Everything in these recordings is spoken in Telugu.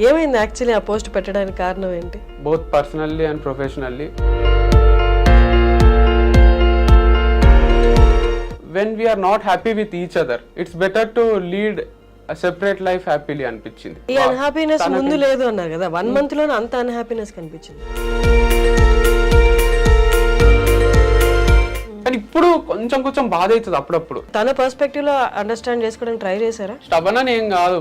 ఏమైంది యాక్చువల్లీ ఆ పోస్ట్ పెట్టడానికి కారణం ఏంటి? Both personally and professionally. When we are not happy with each other, it's better to lead a separate life happily అనిపించింది. ఈ అన్హ్యాపీనెస్ ముందు లేదు అన్నారు కదా, 1 month లోనే అంత అన్హ్యాపీనెస్ కనిపించింది. కానీ ఇప్పుడు కొంచెం కొంచెం బాధ అవుతుంది అప్పుడప్పుడు. తన పర్స్పెక్టివ్ లో అండర్స్టాండ్ చేసుకోవడానికి ట్రై చేశారా? స్టబన్ అని ఏం కాదు,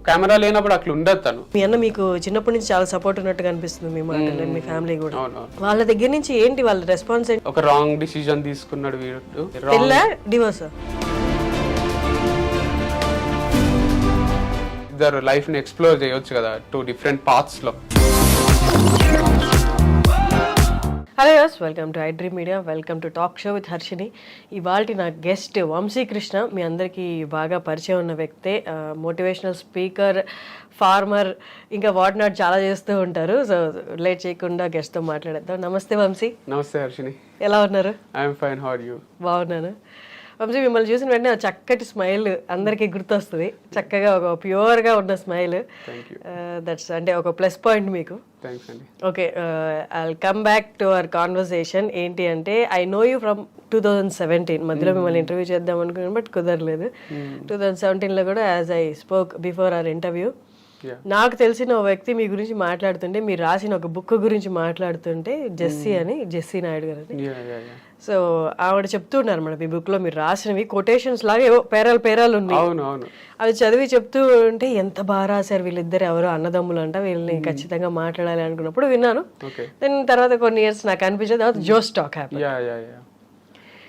కెమెరా లేనప్పుడు అట్లా ఉండదు తను. మీ అన్న మీకు చిన్నప్పటి నుంచి చాలా సపోర్ట్ ఉన్నట్టుగా అనిపిస్తుంది మీ మాటలు, మీ ఫ్యామిలీ కూడా. వాళ్ళ దగ్గర నుంచి ఏంటి వాళ్ళ రెస్పాన్స్? ఒక రాంగ్ డిసిజన్ తీసుకున్నాడు వీడు. పెళ్ళా డివోర్స్? ఇద్దరు లైఫ్ ని ఎక్స్ప్లోర్ చేయొచ్చు కదా 2 different paths లో. Hello yes, welcome to iDream media, welcome to talk show with Harshini. ఇవాళ నా గెస్ట్ వంశీకృష్ణ. మీ అందరికీ బాగా పరిచయం ఉన్న వ్యక్తే, మోటివేషనల్ స్పీకర్, ఫార్మర్, ఇంకా వాట్ నాట్ చాలా చేస్తూ ఉంటారు. సో లేట్ చేయకుండా గెస్ట్తో మాట్లాడేద్దాం. నమస్తే వంశీ. నమస్తే హర్షిని, ఎలా ఉన్నారు? I'm fine, how are you? బాగున్నాను. వంశీ, మిమ్మల్ని చూసిన వెంటనే చక్కటి స్మైల్ అందరికీ గుర్తొస్తుంది. చక్కగా ఒక ప్యూర్గా ఉన్న స్మైల్, దట్స్ అంటే ఒక ప్లస్ పాయింట్ మీకు. Okay, I'll come back to our conversation. ఏంటి అంటే, ఐ నో యూ ఫ్రమ్ 2017. మధ్యలో మిమ్మల్ని ఇంటర్వ్యూ చేద్దాం అనుకున్నాను, బట్ కుదరలేదు. 2017లో కూడా as I spoke before our interview, నాకు తెలిసిన ఓ వ్యక్తి మీ గురించి మాట్లాడుతుంటే, మీరు రాసిన ఒక బుక్ గురించి మాట్లాడుతుంటే, జెస్సీ నాయుడు గారు అని. సో ఆవిడ చెప్తున్నారు మన మీ బుక్ లో మీరు రాసినవి కొటేషన్స్ లాగా ఏవో పేరాలు ఉన్నాయి. అవి చదివి చెప్తూ ఉంటే ఎంత బాగా రాశారు వీళ్ళిద్దరు, ఎవరో అన్నదమ్ములు అంట, వీళ్ళని ఖచ్చితంగా మాట్లాడాలి అనుకున్నప్పుడు విన్నాను. దెన్ తర్వాత కొన్ని ఇయర్స్ నాకు అనిపించేది, తర్వాత Josh talk happen.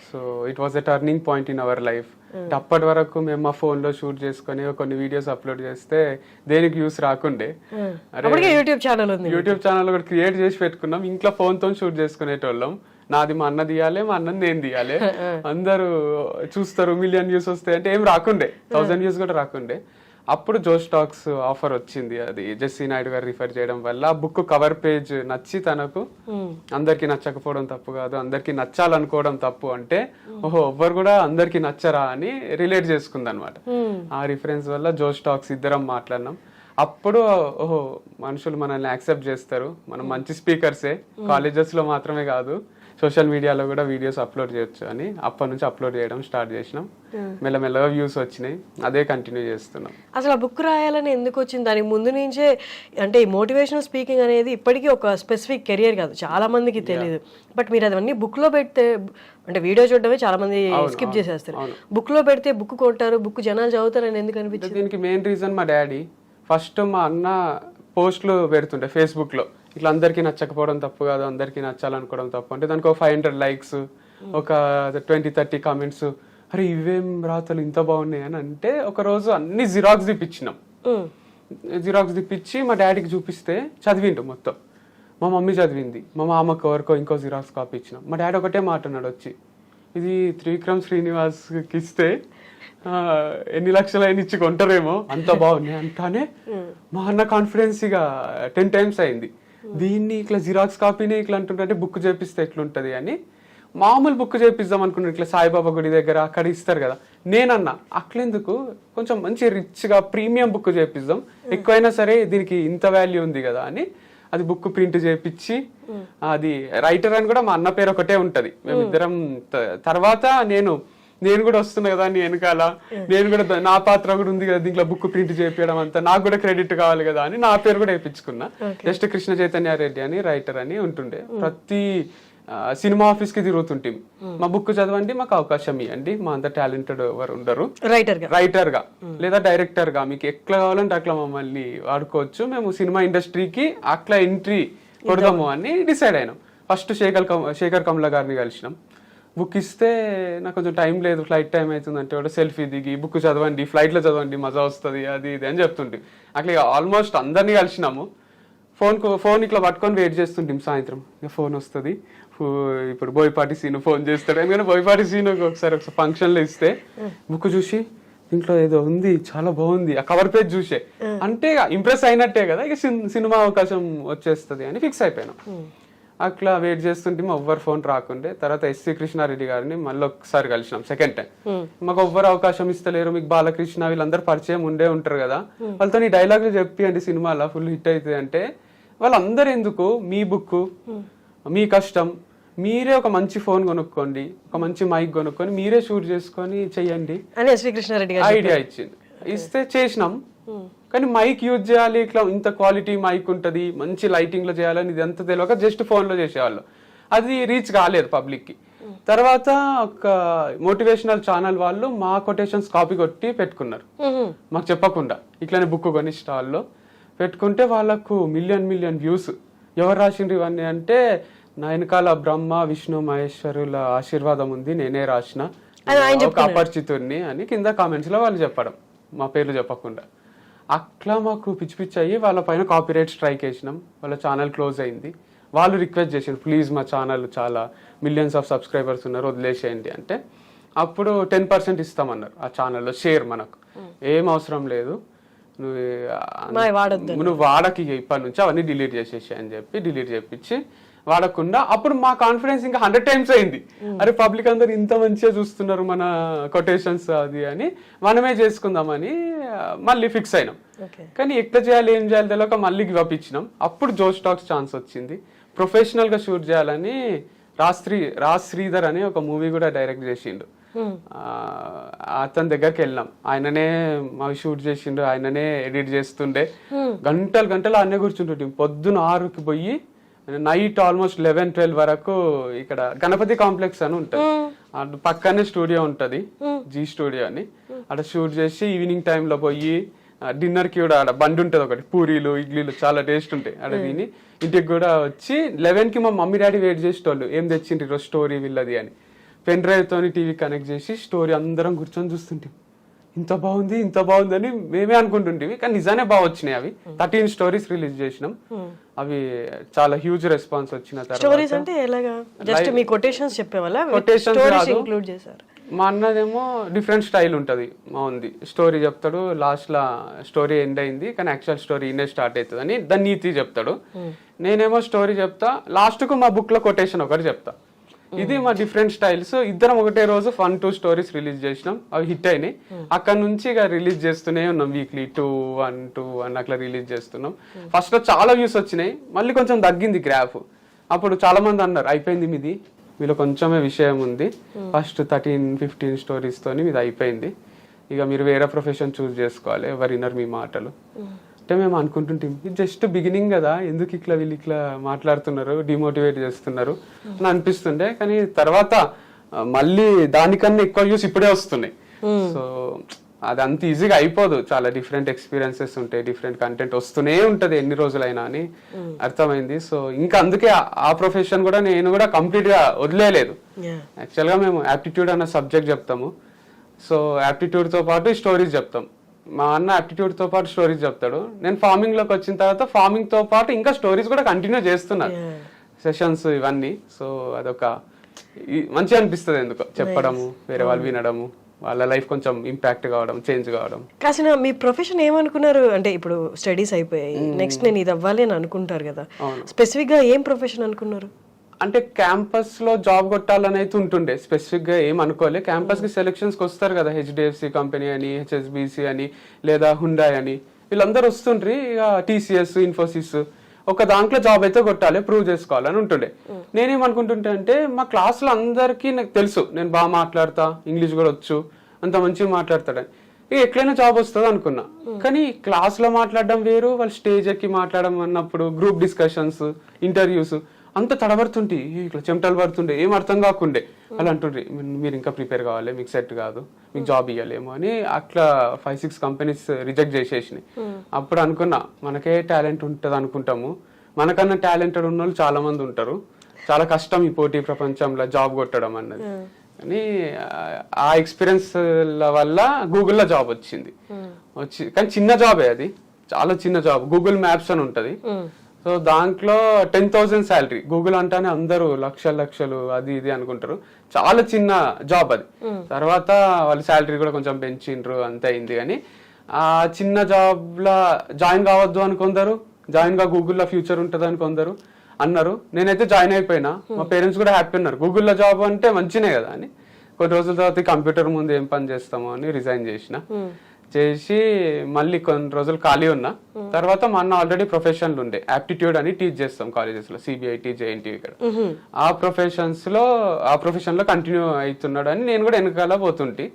So it was a turning point in our life. అప్పటి వరకు మేము మా ఫోన్ లో షూట్ చేసుకుని కొన్ని వీడియోస్ అప్లోడ్ చేస్తే దేనికి యూస్ రాకుండే. యూట్యూబ్ ఛానల్ కూడా క్రియేట్ చేసి పెట్టుకున్నాం. ఇంట్లో ఫోన్ తో షూట్ చేసుకునేటోళ్ళం. నాది మా అన్న తీయాలి, మా అన్నది నేను తీయాలి. అందరూ చూస్తారు, 1 million views వస్తాయి అంటే ఏం రాకుండే, 1000 views కూడా రాకుండే. అప్పుడు జోస్ టాక్స్ ఆఫర్ వచ్చింది. అది జెస్సీ నాయుడు గారు రిఫర్ చేయడం వల్ల బుక్ కవర్ పేజ్ నచ్చి తనకు, అందరికి నచ్చకపోవడం తప్పు కాదు, అందరికి నచ్చాలనుకోవడం తప్పు అంటే, ఓహో ఎవ్వరు కూడా అందరికి నచ్చరా అని రిలేట్ చేసుకుంది అనమాట. ఆ రిఫరెన్స్ వల్ల జోస్ టాక్స్ ఇద్దరం మాట్లాడినాం. అప్పుడు ఓహో మనుషులు మనల్ని యాక్సెప్ట్ చేస్తారు, మనం మంచి స్పీకర్సే, కాలేజెస్ లో మాత్రమే కాదు సోషల్ మీడియాలో కూడా వీడియోస్ అప్లోడ్ చేయొచ్చు అని అప్పటి నుంచి అప్లోడ్ చేయడం స్టార్ట్ చేసినాం. మెల్లమెల్లగా వ్యూస్ వచ్చినాయి, అదే కంటిన్యూ చేస్తున్నాం. అసలు ఆ బుక్ రాయాలని ఎందుకు వచ్చింది? దానికి ముందు నుంచే అంటే ఈ మోటివేషనల్ స్పీకింగ్ అనేది ఇప్పటికీ ఒక స్పెసిఫిక్ కెరియర్ కాదు, చాలా మందికి తెలియదు. బట్ మీరు అవన్నీ బుక్ లో పెడితే, అంటే వీడియో చూడడమే చాలా మంది స్కిప్ చేసేస్తారు, బుక్ లో పెడితే బుక్ కొంటారు, బుక్ జనాలు చదువుతారని ఎందుకు అనిపించింది? దీనికి మెయిన్ రీజన్ మా డాడీ. ఫస్ట్ మా అన్న పోస్ట్లు పెడుతుంటే ఫేస్బుక్ లో, ఇట్లా అందరికీ నచ్చకపోవడం తప్పు కాదు, అందరికీ నచ్చాలనుకోవడం తప్పు అంటే, దానికి ఒక 500 likes, ఒక 20-30 comments. అరే ఇవేం రాతలు ఇంత బాగున్నాయి అని అంటే, ఒక రోజు అన్ని జిరాక్స్ తెప్పించినాం. జిరాక్స్ తెప్పించి మా డాడీకి చూపిస్తే చదివిండు మొత్తం. మా మమ్మీ చదివింది, మా మామకు ఎవరికో ఇంకో జిరాక్స్ కాపీ ఇచ్చినాం. మా డాడీ ఒకటే మాట అన్నాడు వచ్చి, ఇది త్రివిక్రమ్ శ్రీనివాస్కి ఇస్తే ఎన్ని లక్షలు అయిన ఇచ్చి కొంటారేమో, అంత బాగున్నాయి అంటానే మా అన్న కాన్ఫిడెన్స్ ఇక 10 times అయింది. దీన్ని ఇట్లా జిరాక్స్ కాపీని ఇట్లా అంటుంటే బుక్ చేపిస్తే ఎట్లుంటది అని మామూలు బుక్ చేపిద్దాం అనుకున్నాను. ఇట్లా సాయిబాబా గుడి దగ్గర అక్కడ ఇస్తారు కదా, నేనన్నా అట్లెందుకు, కొంచెం మంచి రిచ్ గా ప్రీమియం బుక్ చేపిద్దాం, ఎక్కువైనా సరే దీనికి ఇంత వాల్యూ ఉంది కదా అని అది బుక్ ప్రింట్ చేపించి, అది రైటర్ అని కూడా మా అన్న పేరు ఒకటే ఉంటది. మేమిద్దరం తర్వాత నేను కూడా వస్తున్నా కదా అని వెనకాల, నేను కూడా నా పాత్ర కూడా ఉంది కదా దీంట్లో, బుక్ ప్రింట్ చేపించడం అంతా నాకు కూడా క్రెడిట్ కావాలి కదా అని నా పేరు కూడా వేయించుకున్నా. జస్ట్ కృష్ణ చైతన్య రెడ్డి అని రైటర్ అని ఉంటుండే. ప్రతి సినిమా ఆఫీస్ కి తిరుగుతుంటే, మా బుక్ చదవండి, మాకు అవకాశం ఇవ్వండి, మా అంత టాలెంటెడ్ ఎవరు ఉండరు, రైటర్ గా లేదా డైరెక్టర్ గా మీకు ఎట్లా కావాలంటే అట్లా మమ్మల్ని వాడుకోవచ్చు, మేము సినిమా ఇండస్ట్రీకి అట్లా ఎంట్రీ కొడదాము అని డిసైడ్ అయినాం. ఫస్ట్ శేఖర్ కమల గారిని కలిసినాం. బుక్ ఇస్తే నాకు కొంచెం టైం లేదు, ఫ్లైట్ టైం అవుతుంది అంటే కూడా సెల్ఫీ దిగి బుక్ చదవండి, ఫ్లైట్లో చదవండి, మజా వస్తుంది, అది ఇది అని చెప్తుంటే అట్లా ఆల్మోస్ట్ అందరినీ కలిసినాము. ఫోన్ ఇట్లా పట్టుకొని వెయిట్ చేస్తుంటాం. సాయంత్రం ఇక ఫోన్ వస్తుంది, ఇప్పుడు బోయపాటి సీను ఫోన్ చేస్తాడు. ఎందుకంటే బోయపాటి సీను ఒకసారి ఫంక్షన్లో ఇస్తే బుక్ చూసి దీంట్లో ఏదో ఉంది చాలా బాగుంది, ఆ కవర్ పేజ్ చూసే అంటే ఇంప్రెస్ అయినట్టే కదా, ఇక సినిమా అవకాశం వచ్చేస్తుంది అని ఫిక్స్ అయిపోయినాం. అట్లా వెయిట్ చేస్తుంటే ఎవ్వరు ఫోన్ రాకుండే. తర్వాత ఎస్సీ కృష్ణారెడ్డి గారిని మళ్ళీ ఒకసారి కలిసినాం సెకండ్ టైం. మాకు ఎవ్వరు అవకాశం ఇస్తలేరు, మీకు బాలకృష్ణ వీళ్ళందరూ పరిచయం ఉండే ఉంటారు కదా, వాళ్ళతో ఈ డైలాగులు చెప్పియండి సినిమాలో ఫుల్ హిట్ అవుతుంది అంటే, వాళ్ళందరూ ఎందుకు, మీ బుక్ మీ కష్టం, మీరే ఒక మంచి ఫోన్ కొనుక్కోండి, ఒక మంచి మైక్ కొనుక్కొని మీరే షూట్ చేసుకొని చెయ్యండి అని ఎస్వి కృష్ణారెడ్డి గారు ఐడియా ఇచ్చింది. ఇస్తే చేసినాం. కానీ మైక్ యూజ్ చేయాలి, ఇట్లా ఇంత క్వాలిటీ మైక్ ఉంటుంది, మంచి లైటింగ్ లో చేయాలని ఇది అంత తెలియక జస్ట్ ఫోన్ లో చేసేవాళ్ళు. అది రీచ్ కాలేదు పబ్లిక్ కి. తర్వాత ఒక మోటివేషనల్ ఛానల్ వాళ్ళు మా కొటేషన్స్ కాపీ కొట్టి పెట్టుకున్నారు మాకు చెప్పకుండా. ఇట్లానే బుక్ కొని స్టాల్లో పెట్టుకుంటే వాళ్ళకు మిలియన్ వ్యూస్. ఎవరు రాసిండ్రు ఇవన్నీ అంటే, నా వెనకాల బ్రహ్మ విష్ణు మహేశ్వరుల ఆశీర్వాదం ఉంది, నేనే రాసిన ఒక అపరిచితుడిని అని కింద కామెంట్స్ లో వాళ్ళు చెప్పడం, మా పేర్లు చెప్పకుండా. అట్లా మాకు పిచ్చి అయ్యి వాళ్ళ పైన కాపీరైట్ స్ట్రైక్ వేసినాం. వాళ్ళ ఛానల్ క్లోజ్ అయింది. వాళ్ళు రిక్వెస్ట్ చేసారు, ప్లీజ్ మా ఛానల్ చాలా మిలియన్స్ ఆఫ్ సబ్స్క్రైబర్స్ ఉన్నారు, వదిలేసేయండి అంటే, అప్పుడు 10% ఇస్తామన్నారు ఆ ఛానల్లో షేర్. మనకు ఏం అవసరం లేదు, నువ్వు వాడకి ఇప్పటి నుంచి అవన్నీ డిలీట్ చేసేసి అని చెప్పి డిలీట్ చేపించి వాడకుండా. అప్పుడు మా కాన్ఫిడెన్స్ ఇంకా 100 times అయింది. అరే పబ్లిక్ అందరు ఇంత మంచిగా చూస్తున్నారు మన కొటేషన్స్ అది అని, మనమే చేసుకుందామని మళ్ళీ ఫిక్స్ అయినాం. కానీ ఎట్లా చేయాలి ఏం చేయాలి తెలియక మళ్ళీ గివ్ అప్ ఇచ్చినాం. అప్పుడు జోష్ టాక్స్ ఛాన్స్ వచ్చింది. ప్రొఫెషనల్ గా షూట్ చేయాలని రాజ్ శ్రీధర్ అని ఒక మూవీ కూడా డైరెక్ట్ చేసిండు. అతని దగ్గరికి వెళ్ళినాం. ఆయననే మావి షూట్ చేసిండు, ఆయననే ఎడిట్ చేస్తుండే. గంటలు ఆయనే కూర్చుంటుంటే పొద్దున 6కి పోయి నైట్ ఆల్మోస్ట్ 11-12 వరకు ఇక్కడ గణపతి కాంప్లెక్స్ అని ఉంటది, అటు పక్కనే స్టూడియో ఉంటది, జీ స్టూడియో అని. అక్కడ షూట్ చేసి ఈవినింగ్ టైంలో పోయి డిన్నర్ కి కూడా ఆడ బండి ఉంటది ఒకటి, పూరీలు ఇడ్లీలు చాలా టేస్ట్ ఉంటాయి. ఆడ తిని ఇంటికి కూడా వచ్చి 11కి మా మమ్మీ డాడీ వెయిట్ చేసేటోళ్ళు, ఏం తెచ్చిండ్రు ఈరోజు స్టోరీ వీళ్ళది అని. పెన్ డ్రైవ్ తోని టీవీ కనెక్ట్ చేసి స్టోరీ అందరం కూర్చొని చూస్తుంటాం. ఇంత బాగుంది అని మేమే అనుకుంటుంటివి, కానీ నిజానే బాగా వచ్చినాయి. అవి 13 స్టోరీస్ రిలీజ్ చేసినాం. అవి చాలా హ్యూజ్ రెస్పాన్స్ వచ్చిన తర్వాత మా అన్నదేమో డిఫరెంట్ స్టైల్ ఉంటది. మా ఉంది స్టోరీ చెప్తాడు, లాస్ట్ లా స్టోరీ ఎండ్ అయింది కానీ యాక్చువల్ స్టోరీ ఇన్నే స్టార్ట్ అవుతుంది అని దాని నీతి చెప్తాడు. నేనేమో స్టోరీ చెప్తా, లాస్ట్ కు మా బుక్ లో కొటేషన్ ఒకటి చెప్తా. ఇది మా డిఫరెంట్ స్టైల్స్. ఇద్దరం ఒకటే రోజు 1-2 స్టోరీస్ రిలీజ్ చేసినాం, అవి హిట్ అయినాయి. అక్కడ నుంచి ఇక రిలీజ్ చేస్తూనే ఉన్నాం, వీక్లీ 2-1 అట్లా రిలీజ్ చేస్తున్నాం. ఫస్ట్ లో చాలా వ్యూస్ వచ్చినాయి, మళ్ళీ కొంచెం తగ్గింది గ్రాఫ్. అప్పుడు చాలా మంది అన్నారు, అయిపోయింది మీది, మీలో కొంచెమే విషయం ఉంది, ఫస్ట్ 13-15 స్టోరీస్ తోని మీది అయిపోయింది, ఇక మీరు వేరే ప్రొఫెషన్ చూస్ చేసుకోవాలి, ఎవరు వినరు మీ మాటలు అంటే. మేము అనుకుంటుంటాం ఇది జస్ట్ బిగినింగ్ కదా, ఎందుకు ఇట్లా వీళ్ళు ఇట్లా మాట్లాడుతున్నారు, డిమోటివేట్ చేస్తున్నారు అని అనిపిస్తుండే. కానీ తర్వాత మళ్ళీ దానికన్నా ఎక్కువ వ్యూస్ ఇప్పుడే వస్తున్నాయి. సో అది అంత ఈజీగా అయిపోదు, చాలా డిఫరెంట్ ఎక్స్పీరియన్సెస్ ఉంటాయి, డిఫరెంట్ కంటెంట్ వస్తూనే ఉంటది ఎన్ని రోజులైనా అని అర్థమైంది. సో ఇంకా అందుకే ఆ ప్రొఫెషన్ కూడా నేను కూడా కంప్లీట్ గా వదిలేయలేదు. యాక్చువల్ గా మేము యాప్టిట్యూడ్ అన్న సబ్జెక్ట్ చెప్తాము. సో యాప్టిట్యూడ్ తో పాటు స్టోరీస్ చెప్తాం. మా అన్న యాప్టిట్యూడ్ తో పాటు స్టోరీస్ చెప్తాడు. నేను ఫార్మింగ్ లోకి వచ్చిన తర్వాత ఫార్మింగ్ తో పాటు ఇంకా స్టోరీస్ కూడా కంటిన్యూ చేస్తున్నాను, సెషన్స్ ఇవన్నీ. సో అదొక మంచిగా అనిపిస్తుంది ఎందుకో చెప్పడము, వేరే వాళ్ళు వినడము, వాళ్ళ లైఫ్ కొంచెం ఇంపాక్ట్ కావడం, చేంజ్ కావడం. కాసిన మీ ప్రొఫెషన్ ఏమనుకున్నారు అంటే, ఇప్పుడు స్టడీస్ అయిపోయాయి, నెక్స్ట్ నేను ఇది అవ్వాలి అని అనుకుంటారు కదా, స్పెసిఫిక్ గా ఏం ప్రొఫెషన్ అనుకున్నారు? అంటే క్యాంపస్ లో జాబ్ కొట్టాలని అయితే ఉంటుండే, స్పెసిఫిక్ గా ఏం అనుకోలే. క్యాంపస్ కి సెలక్షన్స్ కి వస్తారు కదా, హెచ్డిఎఫ్సి కంపెనీ అని, హెచ్ఎస్బిసి అని, లేదా హుండాయ్ అని, వీళ్ళందరూ వస్తుండ్రి. ఇక టీసీఎస్, ఇన్ఫోసిస్, ఒక దాంట్లో జాబ్ అయితే కొట్టాలి, ప్రూవ్ చేసుకోవాలని ఉంటుండే. నేనేమనుకుంటుంటే అంటే, మా క్లాస్ లో అందరికీ నాకు తెలుసు నేను బాగా మాట్లాడతా, ఇంగ్లీష్ కూడా వచ్చు, అంత మంచిగా మాట్లాడతాడని, ఇక ఎట్లయినా జాబ్ వస్తుంది అనుకున్నా. కానీ క్లాస్ లో మాట్లాడడం వేరు, వాళ్ళు స్టేజ్ ఎక్కి మాట్లాడడం అన్నప్పుడు, గ్రూప్ డిస్కషన్స్, ఇంటర్వ్యూస్ అంత తడబడుతుంటే, ఇట్లా చెమటలు పడుతుండే, ఏం అర్థం కాకుండే. అలా అంటుండ్రి, మీరు ఇంకా ప్రిపేర్ కావాలి, మీకు సెట్ కాదు, మీకు జాబ్ ఇవ్వలేము అని. అట్లా 5-6 కంపెనీస్ రిజెక్ట్ చేసేసినాయి. అప్పుడు అనుకున్నా, మనకే టాలెంట్ ఉంటుంది అనుకుంటాము, మనకన్నా టాలెంటెడ్ ఉన్న వాళ్ళు చాలా మంది ఉంటారు, చాలా కష్టం ఈ పోటీ ప్రపంచంలో జాబ్ కొట్టడం అన్నది. కానీ ఆ ఎక్స్పీరియన్స్ వల్ల గూగుల్లో జాబ్ వచ్చింది. కానీ చిన్న జాబే, అది చాలా చిన్న జాబ్. గూగుల్ మ్యాప్స్ అని ఉంటది. సో దాంట్లో 10,000 శాలరీ. గూగుల్ అంటానే అందరూ లక్షలు అది ఇది అనుకుంటారు, చాలా చిన్న జాబ్ అది. తర్వాత వాళ్ళ శాలరీ కూడా కొంచెం పెంచిండ్రు, అంతే అయింది. కానీ ఆ చిన్న జాబ్ లా జాయిన్ కావద్దు అని కొందరు, జాయిన్ గా గూగుల్లో ఫ్యూచర్ ఉంటుంది అని కొందరు, అన్నారు. నేనైతే జాయిన్ అయిపోయినా. మా పేరెంట్స్ కూడా హ్యాపీ ఉన్నారు. గూగుల్లో జాబ్ అంటే మంచినే కదా అని. కొన్ని రోజుల తర్వాత కంప్యూటర్ ముందు ఏం పని చేస్తామో అని రిజైన్ చేసి మళ్ళీ కొన్ని రోజులు ఖాళీ ఉన్నా. తర్వాత మా అన్న ఆల్రెడీ ప్రొఫెషన్లు ఉండే, యాప్టిట్యూడ్ అని టీచ్ చేస్తాం కాలేజెస్ లో, సిబిఐటి, జేఎన్టీ ఇక్కడ. ఆ ప్రొఫెషన్ లో కంటిన్యూ అవుతున్నాడు అని నేను కూడా వెనకాల పోతుంటే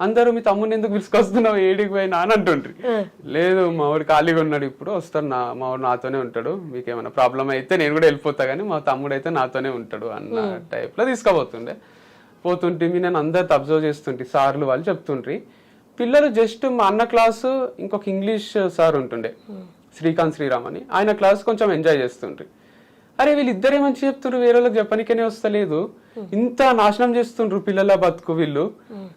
అందరూ మీ తమ్ముని ఎందుకు పిలుచుకొస్తున్నావు, ఏడికి పోయినా అని అంటుండ్రి. లేదు మా వాడు ఖాళీగా ఉన్నాడు, ఇప్పుడు వస్తాడు, మా వాడు నాతోనే ఉంటాడు, మీకు ఏమైనా ప్రాబ్లం అయితే నేను కూడా వెళ్ళిపోతా కానీ మా తమ్ముడు అయితే నాతోనే ఉంటాడు అన్న టైప్ లో పోతుంటే నేను అందరితో అబ్జర్వ్ చేస్తుంటే సార్లు వాళ్ళు చెప్తుండ్రి. పిల్లలు జస్ట్ మా అన్న క్లాసు ఇంకొక ఇంగ్లీష్ సార్ ఉంటుండే, శ్రీకాంత్ శ్రీరామ్ అని, ఆయన క్లాస్ కొంచెం ఎంజాయ్ చేస్తుండ్రి. అరే వీళ్ళిద్దరే మంచి చెప్తుండ్రు, వేరే వాళ్ళకి చెప్పనికనే వస్తలేదు, ఇంత నాశనం చేస్తుండ్రు పిల్లల బతుకు, వీళ్ళు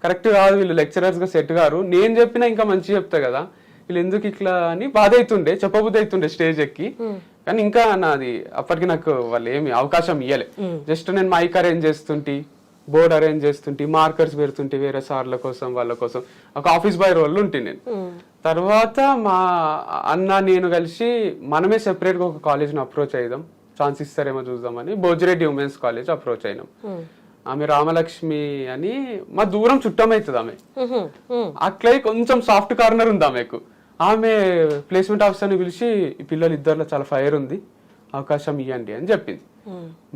కరెక్ట్ కాదు, వీళ్ళు లెక్చరర్స్ గా సెట్ గారు, నేను చెప్పినా ఇంకా మంచి చెప్తా కదా, వీళ్ళు ఎందుకు ఇట్లా అని బాధ అవుతుండే, చెప్పబుద్ధి అవుతుండే స్టేజ్ ఎక్కి. కానీ ఇంకా నాది అప్పటికి నాకు వాళ్ళు ఏమి అవకాశం ఇయ్యలే. జస్ట్ నేను మైక్ అరేంజ్ చేస్తుంటే, బోర్డ్ అరేంజ్ చేస్తుంటే, మార్కర్స్ పెడుతుంటే వేరే సార్ల కోసం వాళ్ళ కోసం, ఒక ఆఫీస్ బాయ్ రోల్ ఉంటే నేను. తర్వాత మా అన్న నేను కలిసి మనమే సెపరేట్ గా ఒక కాలేజ్ ని అప్రోచ్ అయ్యాం, ఛాన్స్ ఇస్తారేమో చూద్దామని. బోజిరెడ్డి ఉమెన్స్ కాలేజ్ అప్రోచ్ అయినాం. ఆమె రామలక్ష్మి అని మా దూరం చుట్టం అవుతుంది ఆమె. అట్లా కొంచెం సాఫ్ట్ కార్నర్ ఉంది ఆమెకు. ఆమె ప్లేస్మెంట్ ఆఫీసర్ని పిలిచి ఈ పిల్లలు ఇద్దరులో చాలా ఫైర్ ఉంది, అవకాశం ఇవ్వండి అని చెప్పింది.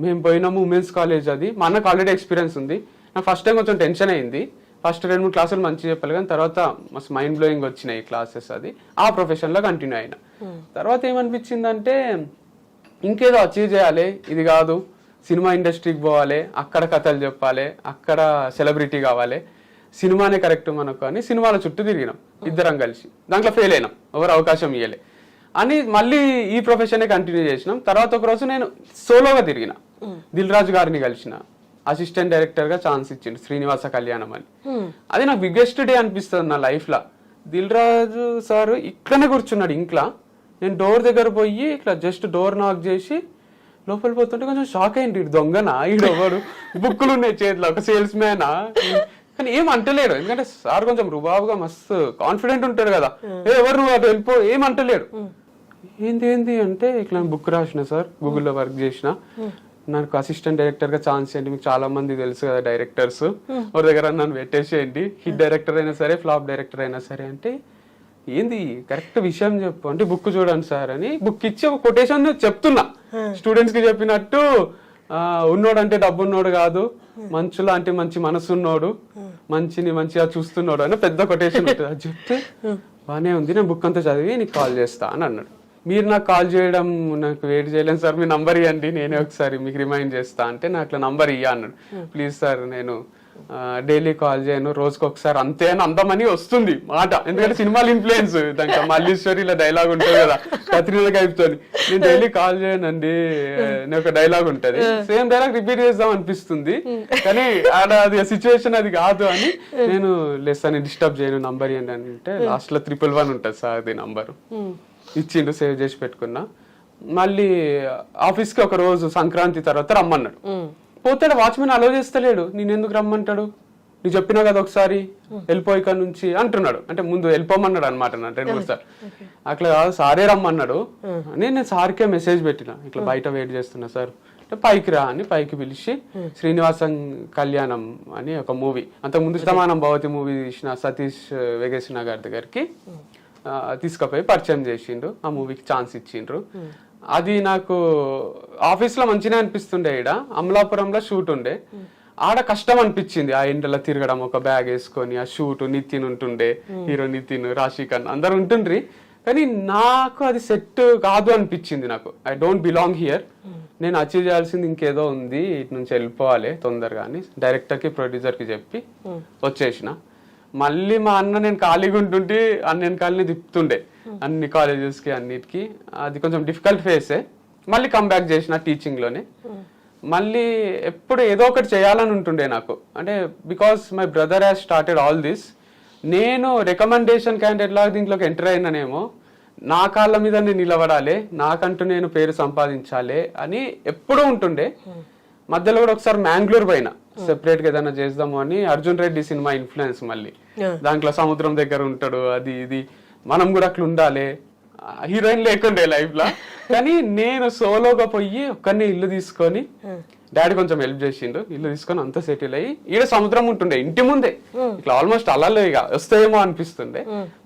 మేము పోయినాము ఉమెన్స్ కాలేజ్, అది మా అన్నకు ఆల్రెడీ ఎక్స్పీరియన్స్ ఉంది. నాకు ఫస్ట్ టైం కొంచెం టెన్షన్ అయింది, ఫస్ట్ 2-3 క్లాసులు మంచిగా చెప్పాలి, కానీ తర్వాత మస్తు మైండ్ బ్లోయింగ్ వచ్చినాయి క్లాసెస్. అది ఆ ప్రొఫెషన్ లో కంటిన్యూ అయినా. తర్వాత ఏమనిపించిందంటే ఇంకేదో అచీవ్ చేయాలి, ఇది కాదు, సినిమా ఇండస్ట్రీకి పోవాలి, అక్కడ కథలు చెప్పాలి, అక్కడ సెలబ్రిటీ కావాలి, సినిమానే కరెక్ట్ మనకు అని సినిమాల చుట్టూ తిరిగినాం ఇద్దరం కలిసి. దాంట్లో ఫెయిల్ అయినాం, ఎవరు అవకాశం ఇవ్వలే అని మళ్ళీ ఈ ప్రొఫెషన్ కంటిన్యూ చేసినాం. తర్వాత ఒక రోజు నేను సోలోగా తిరిగిన, దిల్ రాజు గారిని కలిసిన, అసిస్టెంట్ డైరెక్టర్ గా ఛాన్స్ ఇచ్చిండు, శ్రీనివాస కళ్యాణం అని. అది నాకు బిగ్గెస్ట్ డే అనిపిస్తుంది నా లైఫ్ లో. దిల్ రాజు సార్ ఇట్లనే కూర్చున్నాడు ఇంట్లో, నేను డోర్ దగ్గర పోయి ఇట్లా జస్ట్ డోర్ నాక్ చేసి లోపల పోతుంటే కొంచెం షాక్ అయింది, ఇటు దొంగనా, ఈడొకడు, బుక్కులు ఉన్నాయి చేతిలో, ఒక సేల్స్ మ్యానా, కానీ ఏం అంటలేడు. ఎందుకంటే సార్ కొంచెం రుబాబుగా మస్తు కాన్ఫిడెంట్ ఉంటాడు కదా, ఎవరు నువ్వు అటు వెళ్ళిపో, ఏం అంటలేడు. ఏంది అంటే ఇట్లా బుక్ రాసిన సార్, గూగుల్లో వర్క్ చేసిన, నాకు అసిస్టెంట్ డైరెక్టర్ గా ఛాన్స్ ఏంటి, మీకు చాలా మంది తెలుసు కదా డైరెక్టర్స్, ఎవరి దగ్గర నన్ను పెట్టేసేయండి, హిట్ డైరెక్టర్ అయినా సరే ఫ్లాప్ డైరెక్టర్ అయినా సరే. అంటే ఏంది కరెక్ట్ విషయం చెప్పు అంటే, బుక్ చూడండి సార్ అని బుక్ ఇచ్చి ఒక కొటేషన్ చెప్తున్నా స్టూడెంట్స్ కి చెప్పినట్టు. ఉన్నోడు అంటే డబ్బు ఉన్నోడు కాదు, మంచులా అంటే మంచి మనసు ఉన్నోడు, మంచిని మంచిగా చూస్తున్నాడు అని పెద్ద కొటేషన్ ఉంటుంది. అది చెప్తే బానే ఉంది, నేను బుక్ అంతా చదివి నీకు కాల్ చేస్తా అని అన్నాడు. మీరు నాకు కాల్ చేయడం నాకు వెయిట్ చేయలేను సార్, మీ నంబర్ ఇవ్వండి, నేనే ఒకసారి మీకు రిమైండ్ చేస్తా అంటే, నాకు అట్లా నంబర్ ఇయ్య అన్నాడు. ప్లీజ్ సార్ నేను డైలీ కాల్ చేయను, రోజుకి ఒకసారి అంతే అని అందమని వస్తుంది మాట. ఎందుకంటే సినిమాలు ఇన్ఫ్లుయెన్స్, దాంట్లో మల్లీశ్వరిలో డైలాగ్ ఉంటుంది కదా కత్రినా కైఫ్తో, నేను డైలీ కాల్ చేయనండి నేను ఒక డైలాగ్ ఉంటది, సేమ్ డైలాగ్ రిపీట్ చేద్దాం అనిపిస్తుంది, కానీ ఆడ అది సిచ్యువేషన్ అది కాదు అని నేను లెస్ డిస్టర్బ్ చేయను, నంబర్ ఏంటి అంటే లాస్ట్ లో 111 ఉంటుంది సార్ అది నంబరు. ఇచ్చిండు, సేవ్ చేసి పెట్టుకున్నా. మళ్ళీ ఆఫీస్ కి ఒక రోజు సంక్రాంతి తర్వాత రమ్మన్నాడు. పోతాడు, వాచ్మెన్ అలో చేస్తలేడు, నేను ఎందుకు రమ్మంటాడు, నీకు చెప్పినా కదా ఒకసారి వెళ్ళిపోయి ఇక్కడ నుంచి అంటున్నాడు. అంటే ముందు వెళ్ళిపోమన్నాడు అనమాట నన్ను 2-3 సార్లు. అట్లా కాదు సారే రమ్మన్నాడు అని నేను సార్కే మెసేజ్ పెట్టిన, ఇట్లా బయట వెయిట్ చేస్తున్నా సార్ అంటే, పైకి రా అని పైకి పిలిచి శ్రీనివాసం కళ్యాణం అని ఒక మూవీ, అంతకుముందు శతమానం భవతి మూవీ తీసిన సతీష్ వెగేసిన గారి దగ్గరికి తీసుకుపోయి పరిచయం చేసిండ్రు, ఆ మూవీకి ఛాన్స్ ఇచ్చిండ్రు. అది నాకు ఆఫీస్ లో మంచిగా అనిపిస్తుండే. ఈడ అమలాపురంలో షూట్ ఉండే, ఆడ కష్టం అనిపించింది ఆ ఎండలో తిరగడం, ఒక బ్యాగ్ వేసుకొని ఆ షూట్. నితిన్ ఉంటుండే, హీరో నితిన్, రాశిఖన్ అందరు ఉంటుండ్రి, కానీ నాకు అది సెట్ కాదు అనిపించింది. నాకు ఐ డోంట్ బిలాంగ్ హియర్, నేను అచీవ్ చేయాల్సింది ఇంకేదో ఉంది, ఇటు నుంచి వెళ్ళిపోవాలి తొందరగా అని డైరెక్టర్ కి ప్రొడ్యూసర్ కి చెప్పి వచ్చేసిన. మళ్ళీ మా అన్న నేను ఖాళీగా ఉంటుంటే అన్న ఖాళీని తిప్పుతుండే అన్ని కాలేజెస్ కి అన్నిటికి. అది కొంచెం డిఫికల్ట్ ఫేసే. మళ్ళీ కంబ్యాక్ చేసిన టీచింగ్ లోనే. మళ్ళీ ఎప్పుడు ఏదో ఒకటి చేయాలని ఉంటుండే నాకు, అంటే because my brother has started all this. నేను రికమెండేషన్ క్యాండిడేట్ లాగా దీంట్లోకి ఎంటర్ అయినానేమో, నా కాళ్ళ మీద నేను నిలబడాలి, నాకంటూ నేను పేరు సంపాదించాలి అని ఎప్పుడూ ఉంటుండే. మధ్యలో కూడా ఒకసారి మ్యాంగ్లూర్ పోయినా, సెపరేట్ గా ఏదైనా చేద్దాము అని. అర్జున్ రెడ్డి సినిమా ఇన్ఫ్లుయెన్స్, మళ్ళీ దాంట్లో సముద్రం దగ్గర ఉంటాడు, అది ఇది మనం కూడా అట్లా ఉండాలి హీరోయిన్ లేకుండే లైఫ్ లో. కానీ నేను సోలోగా పోయి ఒక్కరిని ఇల్లు తీసుకొని, డాడీ కొంచెం హెల్ప్ చేసిండు, ఇల్లు తీసుకొని అంతా సెటిల్ అయ్యి, ఈడ సముద్రం ఉంటుండే ఇంటి ముందే, ఇట్లా ఆల్మోస్ట్ అలా ఇక వస్తాయేమో అనిపిస్తుండే.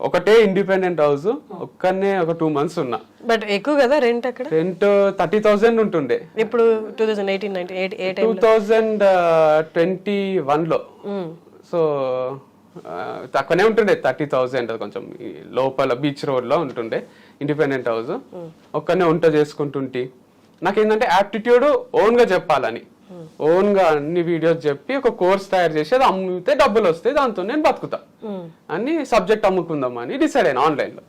ఒకటే ఇండిపెండెంట్ హౌస్, ఒక్కనే ఒక 2 months ఉన్నా. బట్ ఎక్కువ కదా రెంట్ అక్కడ? రెంట్ 30,000 ఉంటుండే. ఇప్పుడు 2021 లో. సో తక్కువనే ఉంటుండే 30,000. అది కొంచెం లోపల బీచ్ రోడ్ లో ఉంటుండే ఇండిపెండెంట్ హౌస్. ఒక్కనే వంట చేసుకుంటుంటే నాకేంటంటే యాప్టిట్యూడ్ ఓన్ గా చెప్పాలని, ఓన్ గా అన్ని వీడియోస్ చెప్పి ఒక కోర్స్ తయారు చేసి అది అమ్మితే డబ్బులు వస్తాయి, దాంతో నేను బతుకుతా అని సబ్జెక్ట్ అమ్ముకుందాం అని డిసైడ్ అయినా ఆన్లైన్ లో.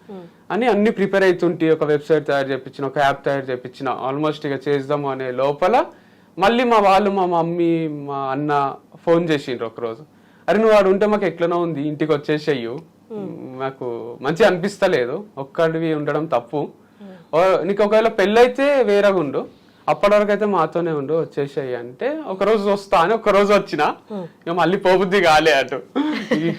అని అన్ని ప్రిపేర్ అవుతుంటే ఒక వెబ్సైట్ తయారు చేయించిన, ఒక యాప్ తయారు చేయించిన, ఆల్మోస్ట్ ఇక చేద్దాము అనే లోపల మళ్ళీ మా వాళ్ళు, మా మమ్మీ, మా అన్న ఫోన్ చేసిండ్రు ఒకరోజు. అరే నువ్వు వాడు ఉంటే మాకు ఎట్లనో ఉంది, ఇంటికి వచ్చేసేయు, మాకు మంచిగా అనిపిస్తలేదు, ఒక్కడివి ఉండడం తప్పు, నీకు ఒకవేళ పెళ్ళైతే వేరేగా ఉండు, అప్పటి వరకు అయితే మాతోనే ఉండు, వచ్చేసాయి అంటే ఒకరోజు వస్తా అని ఒకరోజు వచ్చిన, ఇక మళ్ళీ పోబుద్ది కాలే అటు.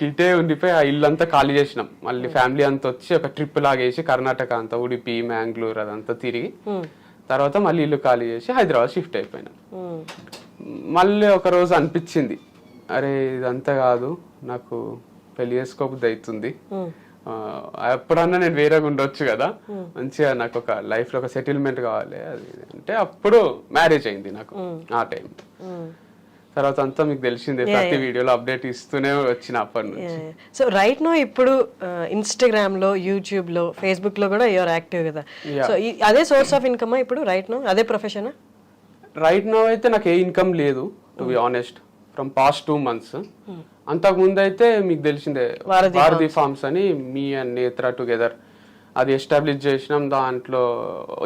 ఇటే ఉండిపోయి ఆ ఇల్లు అంతా ఖాళీ చేసినాం. మళ్ళీ ఫ్యామిలీ అంతా వచ్చి ఒక ట్రిప్ లాగేసి కర్ణాటక అంతా, ఉడిపి, మ్యాంగ్లూర్ అదంతా తిరిగి తర్వాత మళ్ళీ ఇల్లు ఖాళీ చేసి హైదరాబాద్ షిఫ్ట్ అయిపోయినాం. మళ్ళీ ఒక రోజు అనిపించింది, అరే ఇదంతా కాదు, నాకు పెళ్లి చేసుకోబుద్ది అవుతుంది, ఎప్పుడన్నా నేను వేరేగా ఉండొచ్చు కదా, మంచిగా నాకు ఒక లైఫ్ లో ఒక సెటిల్మెంట్ కావాలి అది అంటే అప్పుడు మ్యారేజ్ అయింది నాకు ఆ టైం. తర్వాత అంతా మీకు తెలిసిందే, ప్రతి వీడియోలో అప్డేట్ ఇస్తూనే వచ్చిన అప్పటి నుంచి. సో రైట్ నో ఇప్పుడు ఇన్స్టాగ్రామ్ లో, యూట్యూబ్ లో, ఫేస్బుక్ లో కూడా యూఆర్ యాక్టివ్ కదా. సో అదే సోర్స్ ఆఫ్ ఇన్కమ్ ఇప్పుడు రైట్ నో, అదే ప్రొఫెషన్? రైట్ నో అయితే నాకు ఏ ఇన్కమ్ లేదు, to be honest, from past 2 months. అంతకు ముందు అయితే మీకు తెలిసిందే వారధి ఫార్మ్స్ అని, మీ అండ్ నేత్ర టుగెదర్ అది ఎస్టాబ్లిష్ చేసినాం. దాంట్లో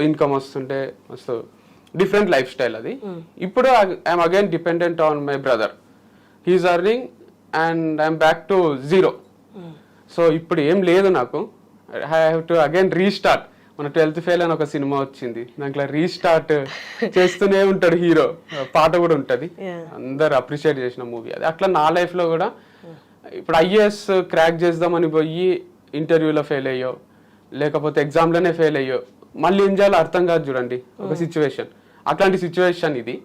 ఇన్కమ్ వస్తుంటే మస్తు డిఫరెంట్ లైఫ్ స్టైల్ అది. ఇప్పుడు I'm again dependent on my brother, he's earning and I'm back to 0. So ఇప్పుడు ఏం లేదు నాకు, I have to again restart. మన 12th ఫెయిల్ అని ఒక సినిమా వచ్చింది, దాంట్లో రీస్టార్ట్ చేస్తూనే ఉంటాడు హీరో, పాట కూడా ఉంటది, అందరు అప్రిషియేట్ చేసిన మూవీ అది. అట్లా నా లైఫ్ లో కూడా ఇప్పుడు IAS క్రాక్ చేద్దామని పోయి ఇంటర్వ్యూలో ఫెయిల్ అయ్యో, లేకపోతే ఎగ్జామ్ లోనే ఫెయిల్ అయ్యో, మళ్ళీ ఏం చేయాలో అర్థం కాదు చూడండి ఒక సిచ్యువేషన్, అట్లాంటి సిచ్యువేషన్ ఇది.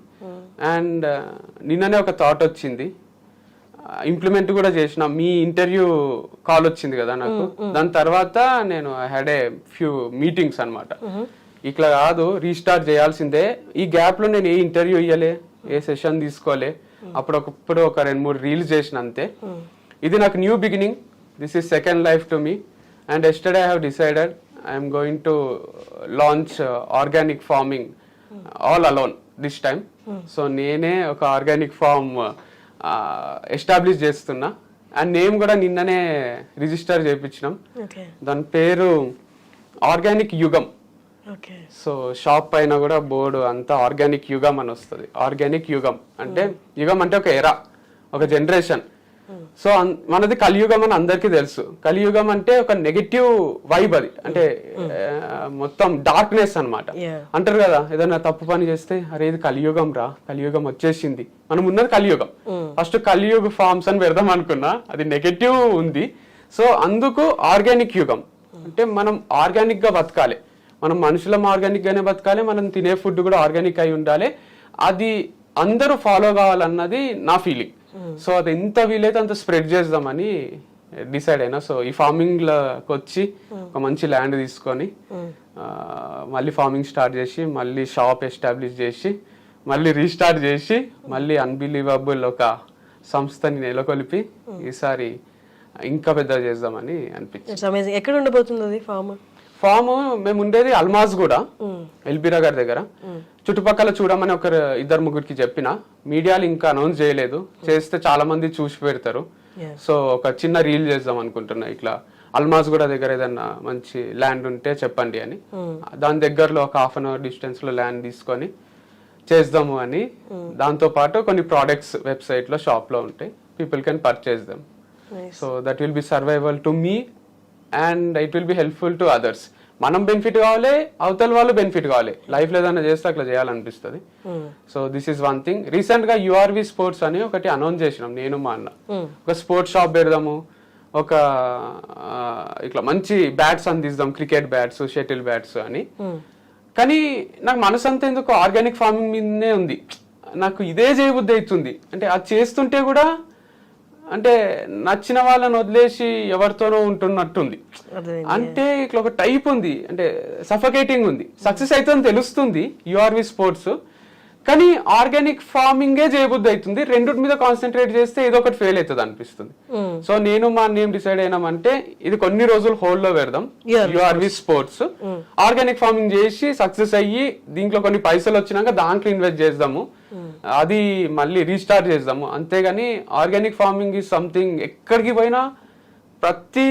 అండ్ నిన్ననే ఒక థాట్ వచ్చింది, ఇంప్లిమెంట్ కూడా చేసిన. మీ ఇంటర్వ్యూ కాల్ వచ్చింది కదా నాకు, దాని తర్వాత నేను I had a few meetings అనమాట. ఇట్లా కాదు, రీస్టార్ట్ చేయాల్సిందే. ఈ గ్యాప్ లో నేను ఏ ఇంటర్వ్యూ ఇయ్యలే, ఏ సెషన్ తీసుకోలే, అప్పుడప్పుడు ఒక 2-3 రీల్స్ చేసిన అంతే. ఇది నాకు new beginning, this is second life to me. And yesterday I have decided I'm going to launch organic farming all alone this time. So నేనే ఒక ఆర్గానిక్ ఫార్మ్ ఎస్టాబ్లిష్ చేస్తున్నా. అండ్ నేమ్ కూడా నిన్ననే రిజిస్టర్ చేయించినాం, దాని పేరు ఆర్గానిక్ యుగం. సో షాప్ పైన కూడా బోర్డు అంతా ఆర్గానిక్ యుగం అని వస్తుంది. ఆర్గానిక్ యుగం అంటే, యుగం అంటే ఒక ఎరా, ఒక జనరేషన్. సో మనది కలియుగం అని అందరికీ తెలుసు. కలియుగం అంటే ఒక నెగటివ్ వైబ్, అది అంటే మొత్తం డార్క్నెస్ అన్నమాట. అంటారు కదా, ఏదైనా తప్పు పని చేస్తే అరే ఇది కలియుగం రా, కలియుగం వచ్చేసింది, మనం ఉన్నది కలియుగం. ఫస్ట్ కలియుగ ఫార్మ్స్ అని పెడదాం అనుకున్నా, అది నెగటివ్ ఉంది. సో అందుకు ఆర్గానిక్ యుగం అంటే మనం ఆర్గానిక్ గా బతకాలి, మనం మనుషులం ఆర్గానిక్ గానే బతకాలి, మనం తినే ఫుడ్ కూడా ఆర్గానిక్ అయి ఉండాలి, అది అందరూ ఫాలో కావాలన్నది నా ఫీలింగ్. సో అది ఎంత వీలైతే అంత స్ప్రెడ్ చేద్దామని డిసైడ్ అయినా. సో ఈ ఫార్మింగ్ లోకి వచ్చి ఒక మంచి ల్యాండ్ తీసుకొని మళ్ళీ ఫార్మింగ్ స్టార్ట్ చేసి, మళ్ళీ షాప్ ఎస్టాబ్లిష్ చేసి, మళ్ళీ రీస్టార్ట్ చేసి, మళ్ళీ అన్బిలీవబుల్ ఒక సంస్థని నెలకొల్పి ఈసారి ఇంకా పెద్ద చేద్దామని అనిపించింది. ఎక్కడ ఉండబోతుంది అది ఫామ్? మేము ఉండేది అల్మాజ్ కూడా, ఎల్బీరా గారి దగ్గర. చుట్టుపక్కల చూడమని 2-3 చెప్పిన, మీడియాలు ఇంకా అనౌన్స్ చేయలేదు, చేస్తే చాలా మంది చూసి పెడతారు. సో ఒక చిన్న రీల్ చేద్దాం అనుకుంటున్నా, ఇట్లా అల్మాజ్ కూడా దగ్గర ఏదన్నా మంచి ల్యాండ్ ఉంటే చెప్పండి అని. దాని దగ్గరలో ఒక 1/2 hour డిస్టెన్స్ లో ల్యాండ్ తీసుకొని చేద్దాము అని. దాంతో పాటు కొన్ని ప్రోడక్ట్స్ వెబ్సైట్ లో, షాప్ లో ఉంటాయి, people can purchase them. So that will be survival to me and it will be helpful to others. మనం బెనిఫిట్ కావాలి, అవతల వాళ్ళు బెనిఫిట్ కావాలి. లైఫ్ లో ఏదైనా చేస్తే అట్లా చేయాలనిపిస్తుంది. So this is one thing. Recent గా URV స్పోర్ట్స్ అని ఒకటి అనౌన్స్ చేసినాం నేను మా అన్న. ఒక స్పోర్ట్స్ షాప్ పెడదాము, ఒక ఇట్లా మంచి బ్యాట్స్ అందిస్తాం, క్రికెట్ బ్యాట్స్, షటిల్ బ్యాట్స్ అని. కానీ నాకు మనసు అంతా ఎందుకు ఆర్గానిక్ ఫార్మింగ్ మీదనే ఉంది. నాకు ఇదే చేయబుద్ధి అవుతుంది. అంటే అది చేస్తుంటే కూడా అంటే నచ్చిన వాళ్ళని వదిలేసి ఎవరితోనో ఉంటున్నట్టుంది. అంటే ఇట్లా ఒక టైప్ ఉంది, అంటే సఫకేటింగ్ ఉంది. సక్సెస్ అవుతుందని తెలుస్తుంది యూఆర్వి స్పోర్ట్స్, కానీ ఆర్గానిక్ ఫార్మింగే చేయబుద్ధి అవుతుంది. రెండుటి మీద కాన్సన్ట్రేట్ చేస్తే ఏదో ఒకటి ఫెయిల్ అవుతుంది అనిపిస్తుంది. సో నేను మా నేమ్ డిసైడ్ అయినామంటే ఇది కొన్ని రోజులు హోల్డ్ లో పెడదాం, యూఆర్వి స్పోర్ట్స్. ఆర్గానిక్ ఫార్మింగ్ చేసి సక్సెస్ అయ్యి దీంట్లో కొన్ని పైసలు వచ్చినాక దాంట్లో ఇన్వెస్ట్ చేద్దాము, అది మళ్ళీ రీస్టార్ట్ చేద్దాము. అంతేగాని ఆర్గానిక్ ఫార్మింగ్ ఈజ్ సంథింగ్ ఎక్కడికి పోయినా ప్రతి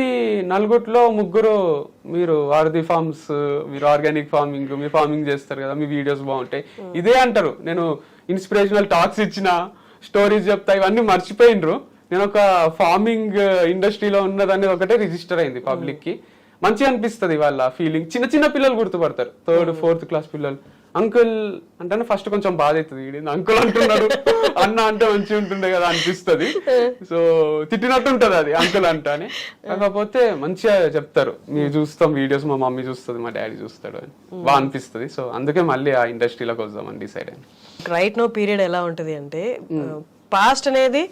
నలుగురిలో ముగ్గురు మీరు వారధి ఫార్మ్స్, మీరు ఆర్గానిక్ ఫార్మింగ్, మీ ఫార్మింగ్ చేస్తారు కదా, మీ వీడియోస్ బాగుంటాయి, ఇదే అంటారు. నేను ఇన్స్పిరేషనల్ టాక్స్ ఇచ్చిన, స్టోరీస్ చెప్తా, ఇవన్నీ మర్చిపోయినరు. నేను ఒక ఫార్మింగ్ ఇండస్ట్రీలో ఉన్నదని ఒకటే రిజిస్టర్ అయింది పబ్లిక్ కి. మంచిగా అనిపిస్తుంది వాళ్ళ ఫీలింగ్. చిన్న చిన్న పిల్లలు గుర్తుపడతారు, 3rd 4th క్లాస్ పిల్లలు. అంకుల్ అంటే ఫస్ట్ కొంచెం బాధ అవుతుంది, అంకుల్ అంటున్నాడు, అన్న అంటే మంచిగా ఉంటుండే కదా అనిపిస్తుంది. సో తిట్టినట్టు ఉంటది అది అంకుల్ అంటానే. కాకపోతే మంచిగా చెప్తారు, మీరు చూస్తాం వీడియోస్, మా మమ్మీ చూస్తుంది, మా డాడీ చూస్తాడు అని బాగా అనిపిస్తుంది. సో అందుకే మళ్ళీ ఆ ఇండస్ట్రీలోకి వద్దామని డిసైడ్ అయ్యాను. రైట్ నో పీరియడ్ ఎలా ఉంటది అంటే పాస్ట్ అనేది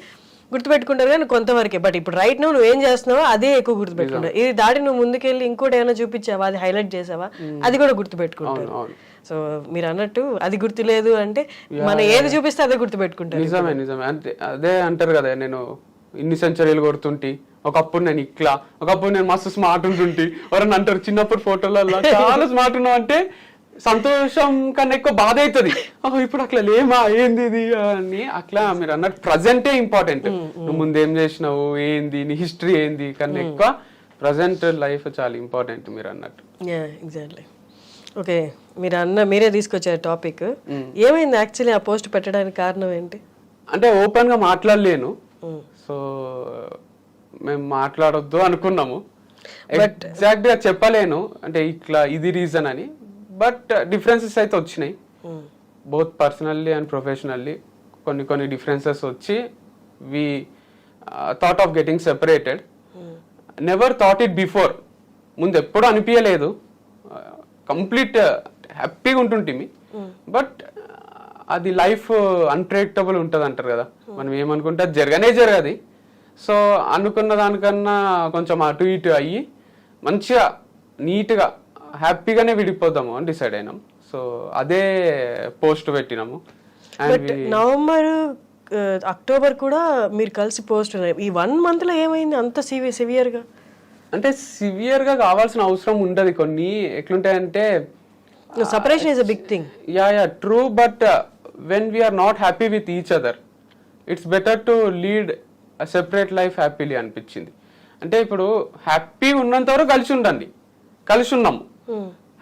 గుర్తుపెట్టుకుంటారు కానీ కొంతవరకే, బట్ ఇప్పుడు రైట్ నువ్వు ఏం చేస్తున్నావో అదే ఎక్కువ గుర్తుపెట్టుకుంటావు. ఇది దాడి నువ్వు ముందుకెళ్ళి ఇంకోటి ఏమైనా చూపించావా, అది హైలైట్ చేసావా, అది కూడా గుర్తుపెట్టుకుంటారు. సో మీరు అన్నట్టు అది గుర్తులేదు అంటే మనం ఏది చూపిస్తే అదే గుర్తుపెట్టుకుంటారు. నిజమే నిజమే. అంటే అదే అంటారు కదా, నేను ఇన్ని సెంచరీలు కొడుతుంటి, ఒకప్పుడు నేను ఇట్లా, ఒకప్పుడు నేను మస్తు స్మార్ట్ ఉంటుంటి. ఎవరన్నా అంటారు చిన్నప్పుడు ఫోటోలలో చాలా స్మార్ట్ ఉన్నావు అంటే సంతోషం కన్నా ఎక్కువ బాధ అవుతుంది. ఇప్పుడు అట్లా లేమా, ఏంది ఇది అని. అట్లా మీరు అన్నట్టు ప్రజెంటే ఇంపార్టెంట్. నువ్వు ముందేం చేసినావు, ఏంది నీ హిస్టరీ ఏంది కన్నా ఎక్కువ ప్రజెంట్ లైఫ్ చాలా ఇంపార్టెంట్ మీరు అన్నట్టు. ఎగ్జాక్ట్లీ. ఓకే, మీరే తీసుకొచ్చారు టాపిక్. ఏమైంది యాక్చువల్లీ ఆ పోస్ట్ పెట్టడానికి కారణం ఏంటి? అంటే ఓపెన్ గా మాట్లాడలేను, సో మేము మాట్లాడొద్దు అనుకున్నాము. ఎగ్జాక్ట్ గా చెప్పలేను అంటే ఇట్లా ఇది రీజన్ అని, బట్ డిఫరెన్సెస్ అయితే వచ్చినాయి బోత్ పర్సనల్లీ అండ్ ప్రొఫెషనల్లీ. కొన్ని డిఫరెన్సెస్ వచ్చి we thought of getting separated. Never thought it before, ముందు ఎప్పుడు అనిపించలేదు. కంప్లీట్ హ్యాపీగా ఉంటుంటిమి, బట్ అది లైఫ్ అన్ప్రెడిక్టబుల్ ఉంటుంది అంటారు కదా, మనం ఏమనుకుంటే అది జరగది. సో అనుకున్న దానికన్నా కొంచెం అటు ఇటు అయ్యి మంచిగా నీట్గా హ్యాపీగానే విడిపోదాము అని డిసైడ్ అయినాం. సో అదే పోస్ట్ పెట్టినాము. నవంబర్ అక్టోబర్ కూడా మీరు కలిసి పోస్ట్, ఈ 1 month లో ఏమైంది అంత సివియర్ గా? అంటే సివియర్ గా కావాల్సిన అవసరం ఉండదు. కొన్ని ఎట్లుంటాయంటే separation is a big thing. Yeah true, but when we're not happy with each other it's better to lead a separate life happily అనిపించింది. అంటే ఇప్పుడు హ్యాపీ ఉన్నంత వరకు కలిసి ఉన్నాము.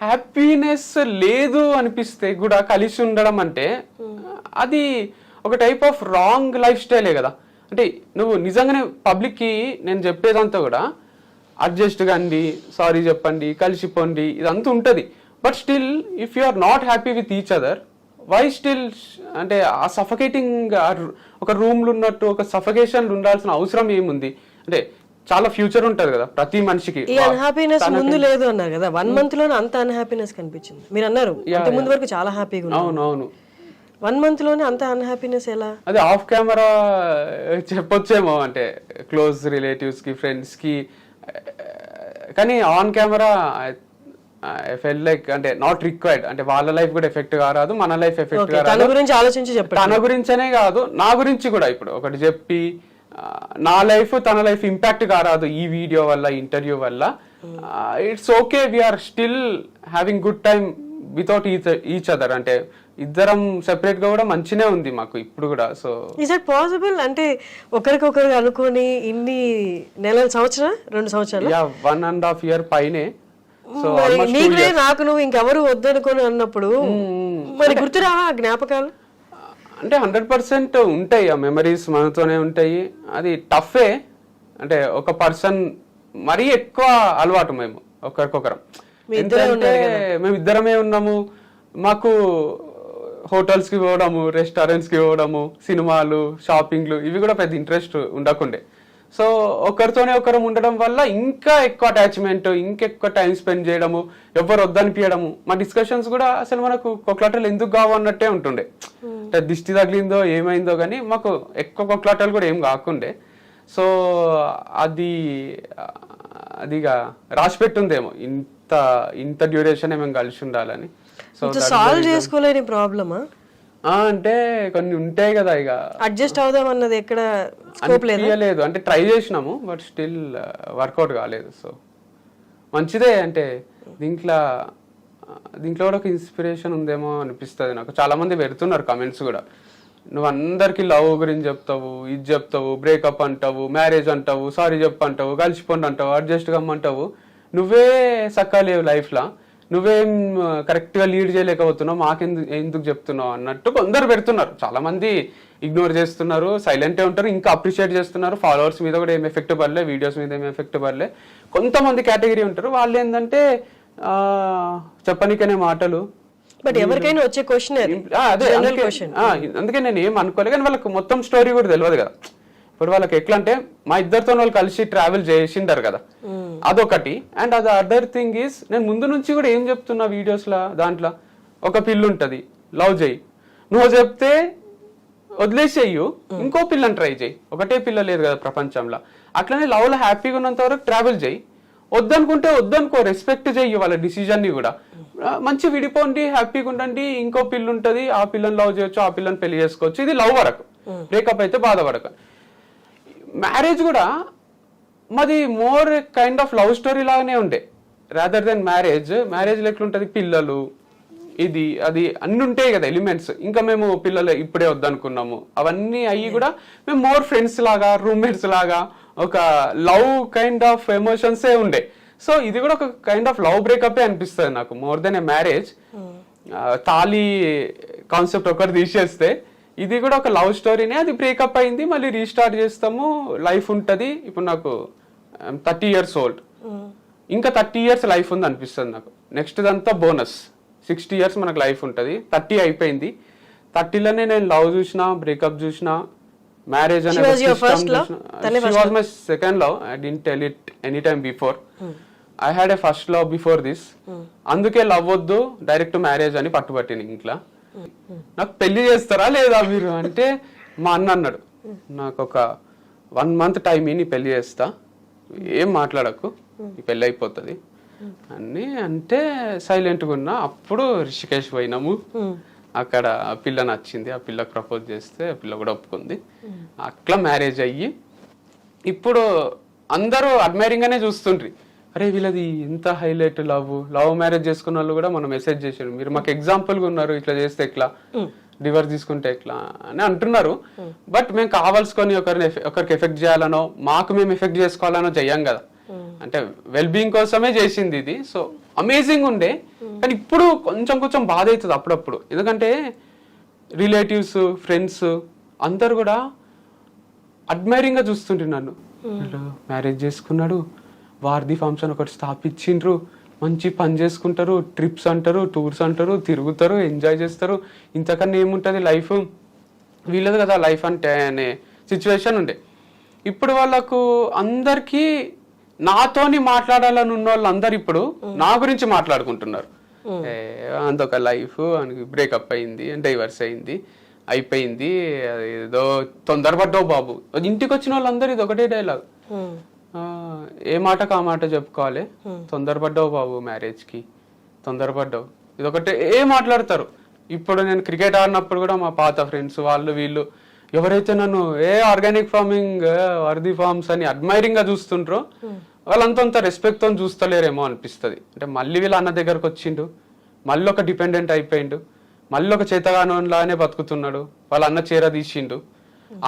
హ్యాపీనెస్ లేదు అనిపిస్తే కూడా కలిసి ఉండడం అంటే అది ఒక టైప్ ఆఫ్ రాంగ్ లైఫ్ స్టైలే కదా. అంటే నువ్వు నిజంగానే పబ్లిక్ కి నేను చెప్పేదంతా కూడా అడ్జస్ట్ కండి, సారీ చెప్పండి, కలిసిపోండి, ఇదంతా ఉంటుంది. But still if you are not happy with each other, why still అంటే ఆ సఫకేటింగ్ ఒక రూమ్లో ఉన్నట్టు ఒక సఫకేషన్ ఉండాల్సిన అవసరం ఏముంది? అంటే చాలా ఫ్యూచర్ ఉంటది కదా ప్రతి మనిషికి. ఈ అన్హ్యాపీనెస్ ముందు లేదు అన్నారు కదా, 1 month లోనే అంత అన్హ్యాపీనెస్ కనిపించింది. మీరు అన్నారు అంత ముందు వరకు చాలా హ్యాపీగా ఉన్నారు. అవును 1 month లోనే అంత అన్హ్యాపీనెస్ ఎలా? అది ఆఫ్ కెమెరా చెప్పొచ్చేమో, అంటే క్లోజ్ రిలేటివ్స్ కి, ఫ్రెండ్స్ కి. కానీ on camera I felt like అంటే నాట్ రిక్వైర్డ్. అంటే వాళ్ళ లైఫ్ కూడా ఎఫెక్ట్ కారాదు, మన లైఫ్ ఎఫెక్ట్ కారాదు. తన గురించి ఆలోచించి చెప్పండి. తన గురించనే కాదు, నా గురించి కూడా ఇప్పుడు ఒకటి చెప్పి నా లైఫ్ తన లైఫ్ ఇంపాక్ట్ కారాదు ఈ వీడియో వల్ల, ఇంటర్వ్యూ వల్ల. It's okay, we're still having good time without each other. అంటే ఇద్దరం సెపరేట్ గా కూడా మంచినే ఉంది మాకు ఇప్పుడు కూడా. So is it possible? అంటే ఒకరికొకరు అనుకొని ఇన్ని నెలల, 2 సంవత్సరాలు, 1.5 year పైనే. సో నీకులే నాకు నువ్వు ఇంకెవరు వద్దనుకొని అన్నప్పుడు మరి గుర్తురావా ఆ జ్ఞాపకాలు? అంటే 100% ఉంటాయి, ఆ మెమరీస్ మనతోనే ఉంటాయి. అది టఫే. అంటే ఒక పర్సన్ మరీ ఎక్కువ అలవాటు మేము ఒకరికొకరం. ఎందుకంటే మేము ఇద్దరమే ఉన్నాము. మాకు హోటల్స్ కి పోవడము, రెస్టారెంట్స్ కి పోవడము, సినిమాలు, షాపింగ్లు ఇవి కూడా పెద్ద ఇంట్రెస్ట్ ఉండకుండే. సో ఒకరితోనే ఒకరు ఉండడం వల్ల ఇంకా ఎక్కువ అటాచ్మెంట్, ఇంకెక్కువ టైం స్పెండ్ చేయడము, ఎవరు వద్దనిపించడము. మా డిస్కషన్స్ కూడా అసలు మనకు కొట్లాటలు ఎందుకు కావు అన్నట్టే ఉంటుండే. అంటే దిష్టి తగిలిందో ఏమైందో కానీ మాకు ఎక్కువ కొట్లాటలు కూడా ఏం కాకుండే. సో అదిగా రాసి పెట్టుందేమో ఇంత డ్యూరేషన్ మేము కలిసి ఉండాలని. సో సాల్వ్ చేసుకోలేని ప్రాబ్లమా అంటే కొన్ని ఉంటాయి కదా, ఇక అడ్జస్ట్ అవుదాం అన్నది ఎక్కడ స్కోప్ లేదు. అంటే ట్రై చేసినాము బట్ స్టిల్ వర్కౌట్ కాలేదు. సో మంచిదే. అంటే దీంట్లో కూడా ఒక ఇన్స్పిరేషన్ ఉందేమో అనిపిస్తుంది నాకు. చాలా మంది పెడుతున్నారు కమెంట్స్ కూడా, నువ్వు అందరికి లవ్ గురించి చెప్తావు, ఇది చెప్తావు, బ్రేకప్ అంటావు, మ్యారేజ్ అంటావు, సారీ చెప్పు అంటావు, కలిసిపోండి అంటావు, అడ్జస్ట్ కమ్మంటావు, నువ్వే సక్కలేవు లైఫ్లో, నువ్వేం కరెక్ట్గా లీడ్ చేయలేకపోతున్నావు, ఎందుకు చెప్తున్నావు అన్నట్టు కొందరు పెడుతున్నారు. చాలా మంది ఇగ్నోర్ చేస్తున్నారు, సైలెంటే ఉంటారు, ఇంకా అప్రిషియేట్ చేస్తున్నారు. ఫాలోవర్స్ మీద కూడా ఏం ఎఫెక్ట్ పడలే, వీడియోస్ మీద ఏం ఎఫెక్ట్ పడలే. కొంతమంది కేటగిరీ ఉంటారు, వాళ్ళు ఏంటంటే చెప్పనికనే మాటలు. బట్ ఎవరికైనా వచ్చే క్వశ్చన్ అందుకే నేను ఏం అనుకోలే. కానీ వాళ్ళకి మొత్తం స్టోరీ కూడా తెలియదు కదా. ఇప్పుడు వాళ్ళకి ఎట్లా అంటే మా ఇద్దరితో వాళ్ళు కలిసి ట్రావెల్ చేసిండారు కదా, అదొకటి. అండ్ అది అదర్ థింగ్ ఈస్, నేను ముందు నుంచి కూడా ఏం చెప్తున్నా వీడియోస్లో, దాంట్లో ఒక పిల్ల ఉంటుంది, లవ్ చేయి, నువ్వు చెప్తే వదిలేసేయ్యు, ఇంకో పిల్లని ట్రై చేయి, ఒకటే పిల్ల లేదు కదా ప్రపంచంలో. అట్లనే లవ్లో హ్యాపీగా ఉన్నంత వరకు ట్రావెల్ చేయి, వద్దనుకుంటే వద్దనుకో, రెస్పెక్ట్ చెయ్యి వాళ్ళ డిసిజన్ని కూడా. మంచి విడిపోండి, హ్యాపీగా ఉండండి, ఇంకో పిల్ల ఉంటుంది, ఆ పిల్లని లవ్ చేయొచ్చు, ఆ పిల్లని పెళ్లి చేసుకోవచ్చు. ఇది లవ్ వరకు. బ్రేకప్ అయితే బాధపడక. మ్యారేజ్ కూడా మాది more kind of love story లాగానే ఉండే, రాదర్ దెన్ మ్యారేజ్లో ఎట్లుంటుంది, పిల్లలు, ఇది అది అన్ని ఉంటాయి కదా ఎలిమెంట్స్. ఇంకా మేము పిల్లలు ఇప్పుడే వద్దనుకున్నాము, అవన్నీ అయ్యి కూడా మేము మోర్ ఫ్రెండ్స్ లాగా, రూమ్మేట్స్ లాగా, ఒక లవ్ కైండ్ ఆఫ్ ఎమోషన్సే ఉండే. సో ఇది కూడా ఒక కైండ్ ఆఫ్ లవ్ బ్రేకప్ అనిపిస్తుంది నాకు, మోర్ దెన్ ఏ మ్యారేజ్. తాళి కాన్సెప్ట్ ఒకటి తీసేస్తే ఇది కూడా ఒక లవ్ స్టోరీనే. అది బ్రేకప్ అయింది, మళ్ళీ రీస్టార్ట్ చేస్తాము, లైఫ్ ఉంటుంది. ఇప్పుడు నాకు 30 years old, ఇంకా 30 years లైఫ్ ఉంది అనిపిస్తుంది నాకు. నెక్స్ట్ దంతా బోనస్, 60 years మనకు లైఫ్ ఉంటుంది. 30 అయిపోయింది, 30లోనే నేను లవ్ చూసిన, బ్రేకప్ చూసిన, మ్యారేజ్ అనే my second love. I didn't tell it any time before. I had a first love before this. అందుకే లవ్ వద్దు, డైరెక్ట్ మ్యారేజ్ అని పట్టుబట్టిన ఇంట్లో. నాకు పెళ్లి చేస్తారా లేదా మీరు అంటే, మా అన్న అన్నాడు, నాకు ఒక 1 month టైం నీ పెళ్లి చేస్తా, ఏం మాట్లాడకు, ఈ పెళ్ళి అయిపోతుంది అని అంటే సైలెంట్గా ఉన్నా. అప్పుడు రిషికేష్ పోయినాము, అక్కడ పిల్ల నచ్చింది, ఆ పిల్లకి ప్రపోజ్ చేస్తే ఆ పిల్ల కూడా ఒప్పుకుంది. అట్లా మ్యారేజ్ అయ్యి ఇప్పుడు అందరూ అడ్మైరింగ్ గానే చూస్తుండ్రి, అరే వీళ్ళది ఎంత హైలైట్ లవ్ మ్యారేజ్ చేసుకున్న వాళ్ళు కూడా మనం మెసేజ్ చేసారు, మీరు మాకు ఎగ్జాంపుల్గా ఉన్నారు, ఇట్లా చేస్తే ఎట్లా, డివర్స్ తీసుకుంటే ఎట్లా అని అంటున్నారు. బట్ మేము కావాల్సుకొని ఒకరికి ఎఫెక్ట్ చేయాలనో, మాకు మేము ఎఫెక్ట్ చేసుకోవాలనో చెయ్యం కదా. అంటే వెల్ బీయింగ్ కోసమే చేసింది ఇది. సో అమేజింగ్ ఉండే. కానీ ఇప్పుడు కొంచెం బాధ అవుతుంది అప్పుడప్పుడు, ఎందుకంటే రిలేటివ్స్, ఫ్రెండ్స్ అందరు కూడా అడ్మైరింగ్ గా చూస్తుంటే నన్ను, మ్యారేజ్ చేసుకున్నాడు, వార్ది ఫార్మ్స్ అని ఒకటి స్థాపించిండ్రు, మంచి పని చేసుకుంటారు, ట్రిప్స్ అంటారు, టూర్స్ అంటారు, తిరుగుతారు, ఎంజాయ్ చేస్తారు, ఇంతకన్నా ఏముంటుంది లైఫ్, వీళ్ళది కదా లైఫ్ అంటే అనే సిచ్యువేషన్ ఉండే. ఇప్పుడు వాళ్ళకు అందరికీ నాతోని మాట్లాడాలని ఉన్న వాళ్ళు అందరు ఇప్పుడు నా గురించి మాట్లాడుకుంటున్నారు. అంతొక లైఫ్, బ్రేకప్ అయింది, డైవర్స్ అయింది, అయిపోయింది, ఏదో తొందరపడ్డావు బాబు. ఇంటికి వచ్చిన వాళ్ళందరూ ఇది ఒకటే డైలాగ్, ఏ మాటకు ఆ మాట చెప్పుకోవాలి, తొందరపడ్డావు బాబు మ్యారేజ్కి, తొందరపడ్డావు, ఇదొకటే మాట్లాడతారు. ఇప్పుడు నేను క్రికెట్ ఆడినప్పుడు కూడా మా పాత ఫ్రెండ్స్ వాళ్ళు వీళ్ళు ఎవరైతే నన్ను ఆర్గానిక్ ఫార్మింగ్, వర్ది ఫార్మ్స్ అని అడ్మైరింగ్ గా చూస్తుండ్రో వాళ్ళంతా రెస్పెక్ట్ తో చూస్తలేరేమో అనిపిస్తుంది. అంటే మళ్ళీ వీళ్ళ అన్న దగ్గరకు వచ్చిండు, మళ్ళీ ఒక డిపెండెంట్ అయిపోయిండు, మళ్ళీ ఒక చేతగానోలానే బతుకుతున్నాడు, వాళ్ళ అన్న చీర తీసిండు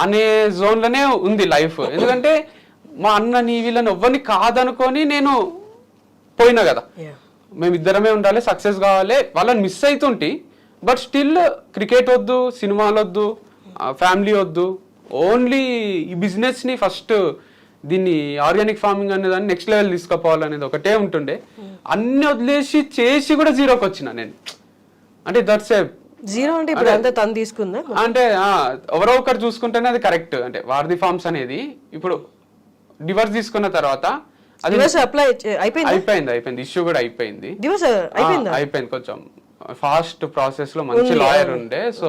అనే జోన్లోనే ఉంది లైఫ్. ఎందుకంటే మా అన్నని వీళ్ళని ఎవ్వరిని కాదనుకొని నేను పోయినా కదా, మేమిద్దరమే ఉండాలి, సక్సెస్ కావాలి, వాళ్ళని మిస్ అవుతుంటే. బట్ స్టిల్ క్రికెట్ వద్దు, సినిమాలు వద్దు, ఫ్యామిలీ వద్దు, ఓన్లీ ఈ బిజినెస్ ని ఫస్ట్, దీన్ని ఆర్గానిక్ ఫార్మింగ్ అనే దాన్ని నెక్స్ట్ లెవెల్ తీసుకుపోవాలనేది ఒకటే ఉంటుండే. అన్ని వదిలేసి చేసి కూడా జీరోకి వచ్చిన నేను. అంటే దట్స్ ఏ జీరో అంటే ఇప్పుడు అంతా తను తీసుకుందా అంటే ఎవరో ఒకరు చూసుకుంటేనే అది కరెక్ట్. అంటే వార్ది ఫార్మ్స్ అనేది ఇప్పుడు డివర్స్ తీసుకున్న తర్వాత అది డివోర్స్ అప్లై అయిపోయింది. అయిపోయింది ఇష్యూ కూడా అయిపోయింది. డివోర్స్ అయిపోయిందా? అయిపోయింది. కొంచెం ఫాస్ట్ ప్రాసెస్ లో మంచి లాయర్ ఉండే. సో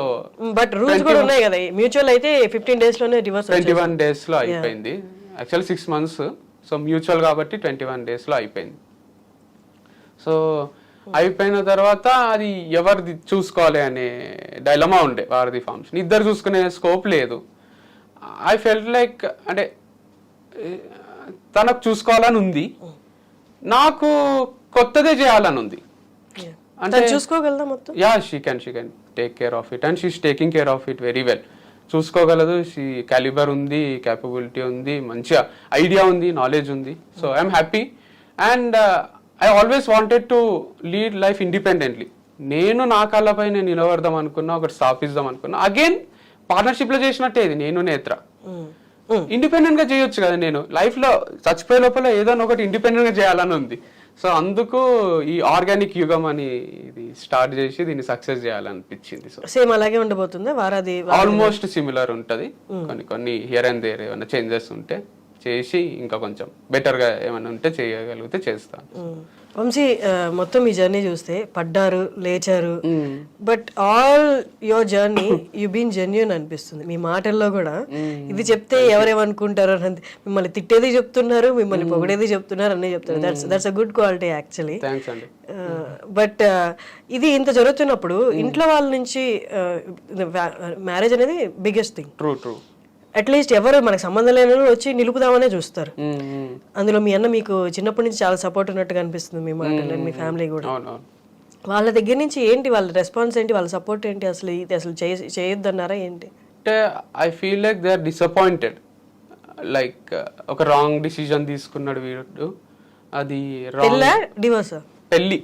బట్ రూల్స్ కూడా ఉన్నాయి కదా, మ్యూచువల్ అయితే 15 days లోనే డివోర్స్ 21 days లో అయిపోయింది. యాక్చువల్ 6 months, సో మ్యూచువల్ కాబట్టి 21 days లో అయిపోయింది. సో అయిపోయిన తర్వాత అది ఎవరిది చూసుకోవాలి అనే డైలమా ఉండే వారధి ఫార్మ్స్. ఇద్దరు చూసుకునే స్కోప్ లేదు. ఐ ఫెల్ట్ లైక్ అంటే తనకు చూసుకోవాలని ఉంది, నాకు కొత్తదే చేయాలని ఉంది. అంటే చూసుకోగలదా మొత్తం? Yeah, she can take care of it and she's taking care of it very well. చూసుకోగలదు. షీ క్యాలిబర్ ఉంది, క్యాపబిలిటీ ఉంది, మంచిగా ఐడియా ఉంది, నాలెడ్జ్ ఉంది. So I'm happy and I always wanted to lead life independently. నేను నా కాళ్ళపై నేను నిలబడదాం అనుకున్నా, ఒకటి స్థాపిద్దాం అనుకున్నా. అగైన్ పార్ట్నర్షిప్ లో చేసినట్టే ఇది. నేను నేత్ర ఇండిపెండెంట్ గా చేయొచ్చు కదా. నేను లైఫ్ లో చచ్చిపోయే లోపల ఏదో ఒకటి ఇండిపెండెంట్ గా చేయాలని ఉంది. సో అందుకు ఈ ఆర్గానిక్ యుగం అని ఇది స్టార్ట్ చేసి దీన్ని సక్సెస్ చేయాలనిపించింది. సో సేమ్ అలాగే ఉండబోతుందా వారాది? ఆల్మోస్ట్ సిమిలర్ ఉంటది. కొన్ని హియర్ అండ్ దేర్ ఏమైనా చేంజెస్ ఉంటే చేసి ఇంకా కొంచెం బెటర్ గా ఏమైనా ఉంటే చేయగలిగితే చేస్తాను. వంశీ, మొత్తం మీ జర్నీ చూస్తే పడ్డారు, లేచారు, but all your journey you been genuine అనిపిస్తుంది మీ మాటల్లో కూడా. ఇది చెప్తే ఎవరేమనుకుంటారో అని మిమ్మల్ని తిట్టేది చెప్తున్నారు, మిమ్మల్ని పొగడేది చెప్తున్నారు, అన్నీ చెప్తున్నారు. That's a good quality actually. But ఇది ఇంత జరుగుతున్నప్పుడు ఇంట్లో వాళ్ళ నుంచి మ్యారేజ్ అనేది బిగ్గెస్ట్ థింగ్. ట్రూ. అట్లీస్ట్ ఎవరు మనకు సంబంధం లేని వాళ్ళు వచ్చి నిలుపుదామనే చూస్తారు. అందులో మీ అన్న మీకు చిన్నప్పటి నుంచి చాలా సపోర్ట్ ఉన్నట్టుగా అనిపిస్తుంది మీ మాటలు, మీ ఫ్యామిలీ కూడా. వాళ్ళ దగ్గర నుంచి ఏంటి వాళ్ళ రెస్పాన్స్ ఏంటి, వాళ్ళ సపోర్ట్ ఏంటి? అసలు ఇది అసలు చేయొద్దన్నారా ఏంటి? అంటే I feel like they are disappointed. Like ఒక రాంగ్ డిసిజన్ తీసుకున్నాడు వీడు. అది డివోర్స్, పెళ్ళి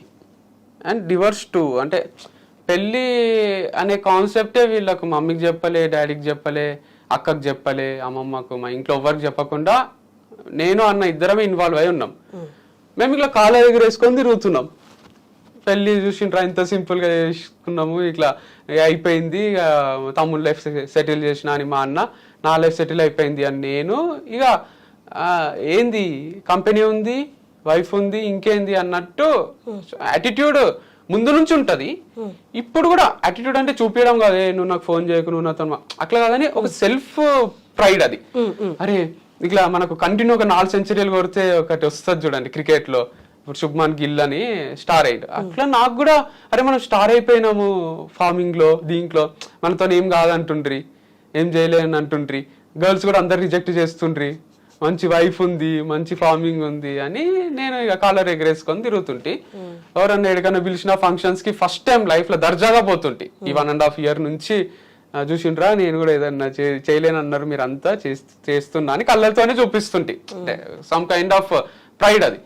అండ్ డివోర్స్ టూ. అంటే పెళ్ళి అనే కాన్సెప్టే వీళ్ళకు మమ్మీకి చెప్పలే, డాడీకి చెప్పలే, అక్కకు చెప్పలే, అమ్మమ్మకు, మా ఇంట్లో ఎవరికి చెప్పకుండా నేను అన్న ఇద్దరమే ఇన్వాల్వ్ అయి ఉన్నాం. మేము ఇట్లా కాళ్ళ దగ్గర వేసుకొని తిరుగుతున్నాం. పెళ్లి చూసిండ్రా ఇంత సింపుల్ గా చేసుకున్నాము, ఇట్లా అయిపోయింది, తమ్ముడు లైఫ్ సెటిల్ చేసిన అని మా అన్న, నా లైఫ్ సెటిల్ అయిపోయింది అని నేను. ఇక ఏంది కంపెనీ ఉంది, వైఫ్ ఉంది, ఇంకేంది అన్నట్టు యాటిట్యూడ్ ముందు నుంచి ఉంటది. ఇప్పుడు కూడా యాటిట్యూడ్ అంటే చూపించడం కాదు, నువ్వు నాకు ఫోన్ చేయకు, నువ్వు నాతో అట్లా కాదని ఒక సెల్ఫ్ ప్రైడ్ అది. అరే ఇట్లా మనకు కంటిన్యూ ఒక 4 centuries కొడితే ఒకటి వస్తుంది చూడండి క్రికెట్ లో, ఇప్పుడు శుభ్మాన్ గిల్ అని స్టార్ అయ్యాడు. అట్లా నాకు కూడా అరే మనం స్టార్ అయిపోయినాము ఫార్మింగ్ లో, దీంట్లో మనతో ఏం కాదంటుండ్రి, ఏం చేయలేని అంటుండ్రి, గర్ల్స్ కూడా అందరు రిజెక్ట్ చేస్తుండ్రి, మంచి వైఫ్ ఉంది, మంచి ఫార్మింగ్ ఉంది అని నేను ఇక కాలర్ ఎగరేసుకొని తిరుగుతుంటే, ఎవరన్నా ఎక్కడికన్నా పిలిచిన ఫంక్షన్స్ కి ఫస్ట్ టైం లైఫ్ లో దర్జాగా పోతుంటే. ఈ 1.5 years నుంచి చూసిండ్రా నేను కూడా ఏదన్నా చేయలేని అన్నారు, మీరు అంతా చేస్తున్నా అని కళ్ళతోనే చూపిస్తుంటే. సమ్ కైండ్ ఆఫ్ ప్రైడ్ అది.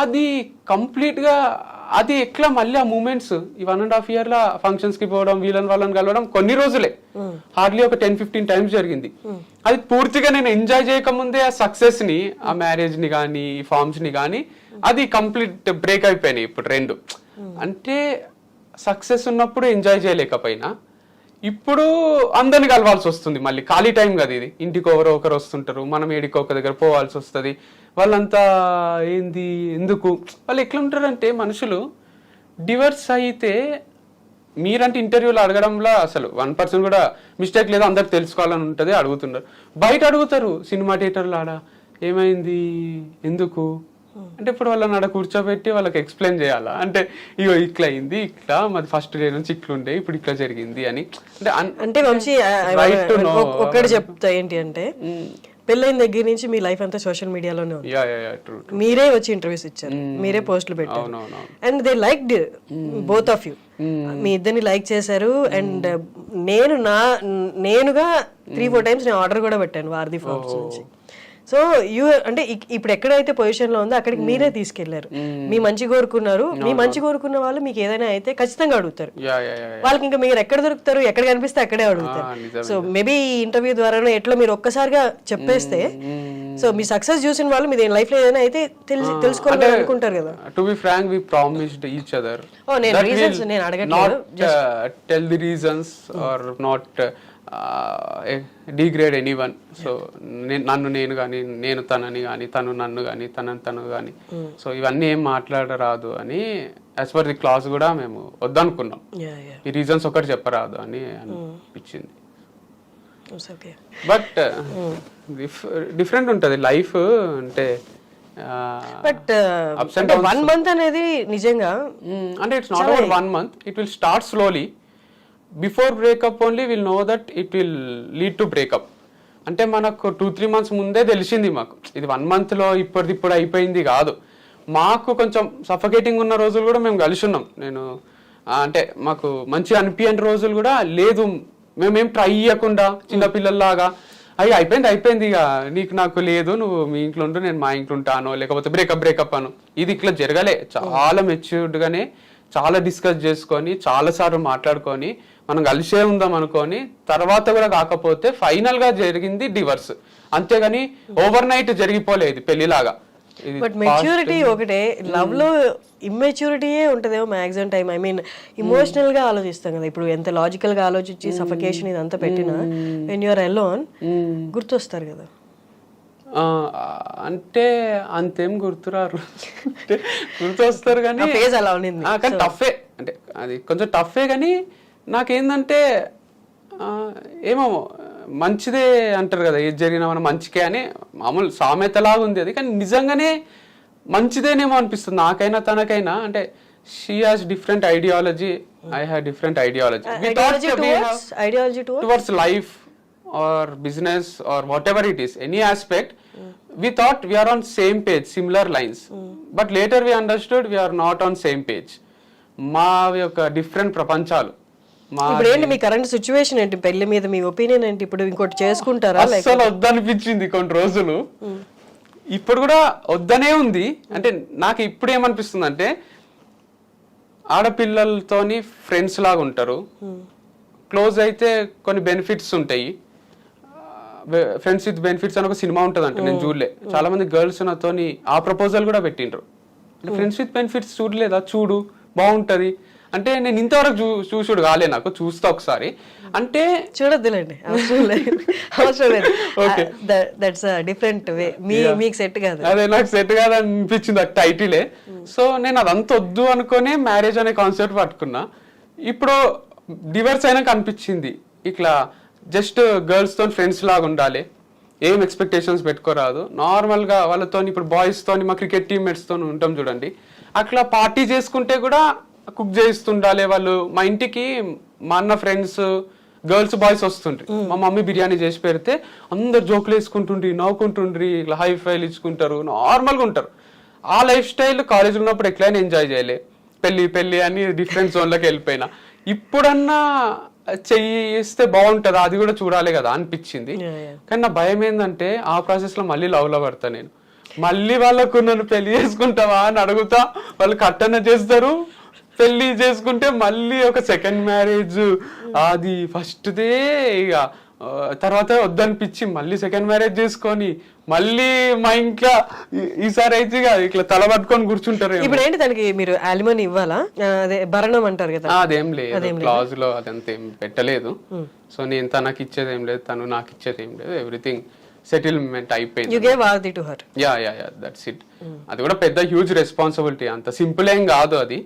అది కంప్లీట్ గా అది ఎట్లా మళ్ళీ ఆ మూమెంట్స్ ఈ 1.5 years లా ఫంక్షన్స్ కి పోవడం, వాళ్ళని కలవడం కొన్ని రోజులే, హార్డ్లీ ఒక 10-15 times జరిగింది. అది పూర్తిగా నేను ఎంజాయ్ చేయకముందే ఆ సక్సెస్ ని, ఆ మ్యారేజ్ ని కానీ, ఈ ఫార్మ్స్ ని కానీ అది కంప్లీట్ బ్రేక్ అయిపోయినాయి ఇప్పుడు రెండు. అంటే సక్సెస్ ఉన్నప్పుడు ఎంజాయ్ చేయలేకపోయినా ఇప్పుడు అందరిని కలవాల్సి వస్తుంది. మళ్ళీ ఖాళీ టైం కదా ఇది, ఇంటికి ఒకరు వస్తుంటారు, మనం ఏడికి ఒక దగ్గర పోవాల్సి వస్తుంది. వాళ్ళంతా ఏంది ఎందుకు వాళ్ళు ఎట్లా ఉంటారంటే మనుషులు డివర్స్ అయితే మీరంటే ఇంటర్వ్యూలో అడగడంలో అసలు 1% కూడా మిస్టేక్ లేదు, అందరికి తెలుసుకోవాలని ఉంటుంది, అడుగుతున్నారు. బయట అడుగుతారు సినిమా థియేటర్లో, ఆడ ఏమైంది ఎందుకు అంటే ఇప్పుడు వాళ్ళని ఆడ కూర్చోబెట్టి వాళ్ళకి ఎక్స్ప్లెయిన్ చేయాలా అంటే ఇగో ఇట్లా అయింది, ఇట్లా మాది ఫస్ట్ డే నుంచి ఇట్లుండే, ఇప్పుడు ఇట్లా జరిగింది అని. అంటే వంశీ ఒక్కటి చెప్తా ఏంటి అంటే, పెళ్ళైన దగ్గర నుంచి మీ లైఫ్ అంతా సోషల్ మీడియాలోనే ఉంది. మీరే వచ్చి ఇంటర్వ్యూస్ ఇచ్చారు, మీరే పోస్టులు పెట్టారు, and they liked both of you. మీ ఇద్దరిని లైక్ చేశారు. అండ్ నేనుగా 3-4 times నేను ఆర్డర్ కూడా పెట్టాను వారధి ఫార్మ్స్ నుంచి. సో అంటే ఇప్పుడు ఎక్కడైతే పొజిషన్ లో ఉందో అక్కడికి మీరే తీసుకెళ్లారు, మీ మంచి కోరుకున్నారు. మీ మంచి కోరుకున్న వాళ్ళు మీకు ఏదైనా అయితే ఖచ్చితంగా అడుగుతారు. వాళ్ళకి ఇంకా మీరు ఎక్కడ దొరుకుతారు, ఎక్కడ కనిపిస్తే అక్కడే అడుగుతారు. సో మేబీ ఈ ఇంటర్వ్యూ ద్వారా ఎట్లా మీరు ఒక్కసారిగా చెప్పేస్తే, సో మీ సక్సెస్ చూసిన వాళ్ళు మీ లైఫ్ లో ఏదైనా అయితే తెలుసుకోవాలని అనుకుంటారు కదా. To be frank we promised each other. నేను రీజన్స్ నేను అడగట్లేదు, tell the reasons are not degrade anyone. So నన్ను నేను కానీ, నేను తనని కానీ, తను నన్ను కానీ, తను కానీ, సో ఇవన్నీ ఏం మాట్లాడరాదు అని యాజ్ పర్ ది క్లాస్ కూడా మేము వద్దనుకున్నాం. ఈ రీజన్స్ ఒకటి చెప్పరాదు అని అనిపించింది. బట్ డిఫరెంట్ ఉంటుంది లైఫ్ అంటే. బట్ 1 month అనేది నిజంగా అంటే it's not about 1 month, it will start slowly. Before breakup only will know that it will lead to breakup. అంటే మనకు 2-3 months ముందే తెలిసింది మాకు ఇది 1 monthలో ఇప్పుడు అయిపోయింది కాదు. మాకు కొంచెం సఫకేటింగ్ ఉన్న రోజులు కూడా మేము కలిసి ఉన్నాం. నేను అంటే మాకు మంచి అనిపించని రోజులు కూడా లేదు. మేమేం ట్రై చేయకుండా చిన్నపిల్లల్లాగా అయిపోయింది ఇక నీకు నాకు లేదు, నువ్వు మీ ఇంట్లో ఉంటూ నేను మా ఇంట్లో ఉంటాను, లేకపోతే బ్రేకప్ అను. ఇది ఇట్లా జరగలే. చాలా మెచ్యూర్డ్గానే చాలా డిస్కస్ చేసుకొని చాలా సార్లు మాట్లాడుకొని మనం కలిసే ఉందాం అనుకొని తర్వాత కూడా కాకపోతే ఫైనల్ గా జరిగింది డివర్స్. అంతేగాని ఓవర్ నైట్ జరిగిపోలేదు పెళ్లిలాగా. బట్ మెచ్యూరిటీ ఒకటే, లవ్ లో ఇమ్మెచ్యూరిటీయే ఉంటదేమో maximum time. I mean emotional గా ఆలోచిస్తాం కదా. ఇప్పుడు ఎంత లాజికల్ గా ఆలోచించి సఫకేషన్ ఇదంతా పెట్టినా వెన్ యూఆర్ అలోన్ గుర్తొస్తారు కదా. అంటే అంతేం గుర్తురారు, గుర్తొస్తారు కానీ ఫేజ్ అలా ఉండింది. కానీ టఫే, అంటే అది కొంచెం టఫే. కానీ నాకేందంటే ఏమో మంచిదే అంటారు కదా, ఏది జరిగినా మనం మంచికే అని మామూలు సామెతలాగా ఉంది అది. కానీ నిజంగానే మంచిదేనేమో అనిపిస్తుంది నాకైనా తనకైనా. అంటే she has different ideology, I have different ideology towards life or business or whatever it is, any aspect. We thought we are on same page, similar lines, but later we understood we are not on same page. మా యొక్క డిఫరెంట్ ప్రపంచాలు. ఇప్పుడు ఏంటి మీ కరెంట్ సిచ్యువేషన్ ఏంటి? పెళ్లి మీద మీ ఒపీనియన్ ఏంటి? ఇప్పుడు ఇంకోటి చేసుకుంటారా? అసలు వద్దనిపించింది కొన్ని రోజులు, ఇప్పుడు కూడా వద్దనే ఉంది. అంటే నాకు ఇప్పుడు ఏమనిపిస్తుంది అంటే ఆడపిల్లలతోని ఫ్రెండ్స్ లాగా ఉంటారు, క్లోజ్ అయితే కొన్ని బెనిఫిట్స్ ఉంటాయి. ఫ్రెండ్స్ విత్ బెనిఫిట్స్ అని ఒక సినిమా ఉంటుంది అంటే నేను చూడలే. చాలా మంది గర్ల్స్ నాతోని ఆ ప్రపోజల్ కూడా పెట్టిండ్రు. ఫ్రెండ్స్ విత్ బెనిఫిట్స్ చూడలేదా, చూడు బాగుంటది అంటే. నేను ఇంతవరకు చూసుడు కాలే, నాకు చూస్తా ఒకసారి అంటే. చూడొద్దులేండి, అవసరం లేదు. Okay, that's different way. మీకు సెట్ కాదు. అదే నాకు సెట్ కాదు అనిపించింది ఆ టైటిలే. సో నేను అదంతా వద్దు అనుకునే మ్యారేజ్ అనే కాన్సెప్ట్ పట్టుకున్నా. ఇప్పుడు డివర్స్ అయినాక అనిపించింది ఇట్లా జస్ట్ గర్ల్స్ తో ఫ్రెండ్స్ లాగా ఉండాలి, ఏం ఎక్స్పెక్టేషన్స్ పెట్టుకోరాదు. నార్మల్గా వాళ్ళతో ఇప్పుడు బాయ్స్తో మా క్రికెట్ టీమ్మేట్స్తో ఉంటాం చూడండి, అట్లా పార్టీ చేసుకుంటే కూడా కుక్ చేస్తుండాలి వాళ్ళు. మా ఇంటికి మా అన్న ఫ్రెండ్స్ గర్ల్స్ బాయ్స్ వస్తుండ్రి, మా మమ్మీ బిర్యానీ చేసి పెడితే అందరు జోకులు వేసుకుంటుండ్రి, నవ్వుకుంటుండ్రి, ఇట్లా హై ఫైల్ ఇచ్చుకుంటారు, నార్మల్గా ఉంటారు. ఆ లైఫ్ స్టైల్ కాలేజ్ ఉన్నప్పుడు ఎట్లయినా ఎంజాయ్ చేయలే. పెళ్ళి అని డిఫరెంట్ జోన్లోకి వెళ్ళిపోయినా. ఇప్పుడన్నా చేయిస్తే బాగుంటుంది, అది కూడా చూడాలి కదా అనిపించింది. కానీ నా భయం ఏంటంటే ఆ ప్రాసెస్ లో మళ్ళీ లవ్ లో పడతా నేను. మళ్ళీ వాళ్ళకు నన్ను పెళ్లి చేసుకుంటావా అని అడుగుతా, వాళ్ళు కట్టన చేస్తారు. పెళ్లి చేసుకుంటే మళ్ళీ ఒక సెకండ్ మ్యారేజ్, అది ఫస్ట్దే ఇక తర్వాత వద్దనిపించి మళ్ళీ సెకండ్ మ్యారేజ్ చేసుకొని మళ్ళీ మా ఇంట్లో ఈసారి అయితే ఇట్లా తల పట్టుకొని కూర్చుంటారు. ఇప్పుడు ఏంటి దానికి మీరు అలిమనీ ఇవ్వాలా? అదే భరణం అంటారు కదా. అదేం లేదు, క్లాజ్ లో అదంతా ఏం పెట్టలేదు. సో నేను తనకి ఇచ్చేది ఏం లేదు, తను నాకు ఇచ్చేది ఏం లేదు. ఎవ్రీథింగ్ సెటిల్మెంట్ అయిపోయింది. You gave all the to her. Yeah that's it. అది కూడా పెద్ద హ్యూజ్ రెస్పాన్సిబిలిటీ, అంత సింపుల్ ఏం కాదు అది.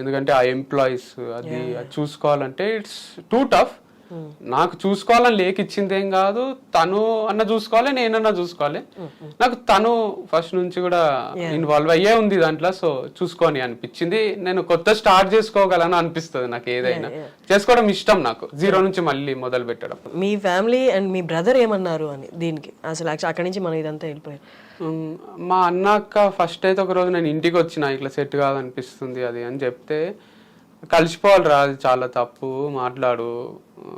ఎందుకంటే ఆ ఎంప్లాయీస్ అది చూసుకోవాలంటే ఇట్స్ టూ టఫ్. నాకు చూసుకోవాలని లేక ఇచ్చిందేం కాదు, తను అన్న చూసుకోవాలి, నేనన్నా చూసుకోవాలి. నాకు తను ఫస్ట్ నుంచి కూడా ఇన్వాల్వ్ అయ్యే ఉంది దాంట్లో. సో చూసుకొని అనిపించింది, నేను కొత్త స్టార్ట్ చేసుకోగలను అనిపిస్తుంది నాకు. ఏదైనా చేసుకోవడం ఇష్టం నాకు, జీరో నుంచి మళ్ళీ మొదలు పెట్టడం. మీ ఫ్యామిలీ అండ్ మీ బ్రదర్ ఏమన్నారు అని దీనికి? అసలు అక్కడి నుంచి మనం ఇదంతా వెళ్ళిపోయాం. మా అన్నక్క ఫస్ట్ అయితే ఒక రోజు నేను ఇంటికి వచ్చిన, ఇట్లా సెట్ కాదనిపిస్తుంది అది అని చెప్తే, కలిసిపోవాలి రా, అది చాలా తప్పు, మాట్లాడు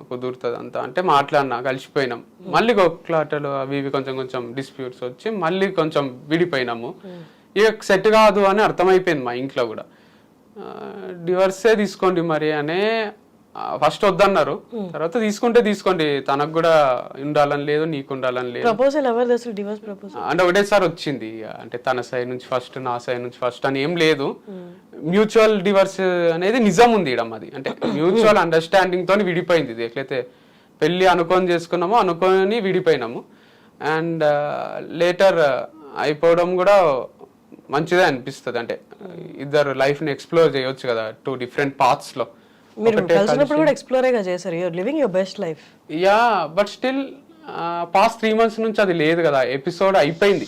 కుదురుతుంది అంతా అంటే మాట్లాడినా, కలిసిపోయినాం. మళ్ళీ కొట్లాటలు అవి ఇవి కొంచెం డిస్ప్యూట్స్ వచ్చి మళ్ళీ కొంచెం విడిపోయినాము. ఇక సెట్ కాదు అని అర్థమైపోయింది మా ఇంట్లో కూడా. డివర్సే తీసుకోండి మరి అనే ఫస్ట్ వద్దన్నారు, తర్వాత తీసుకుంటే తీసుకోండి, తనకు కూడా ఉండాలని లేదు, నీకు ఉండాలని లేదు. ప్రపోజల్ ఎవరిది అసలు? డివోర్స్ ప్రపోజల్ అంటే ఒకటేసారి వచ్చింది. అంటే తన సైడ్ నుంచి ఫస్ట్, నా సైడ్ నుంచి ఫస్ట్ అని ఏం లేదు. మ్యూచువల్ డివర్స్ అనేది నిజం ఉంది ఇడం. అది అంటే మ్యూచువల్ అండర్స్టాండింగ్ తోని విడిపోయింది ఇది. ఎట్లయితే పెళ్ళి అనుకొని చేసుకున్నాము, అనుకొని విడిపోయినాము. అండ్ లేటర్ అయిపోవడం కూడా మంచిదే అనిపిస్తుంది. అంటే ఇద్దరు లైఫ్ని ఎక్స్ప్లోర్ చేయొచ్చు కదా 2 different paths లో. మీరు కలిసినప్పుడు కూడా ఎక్స్ప్లోరేగా చేశారు, you're living your best life. Ya, but still past 3 months నుంచి అది లేదు కదా, ఎపిసోడ్ అయిపోయింది.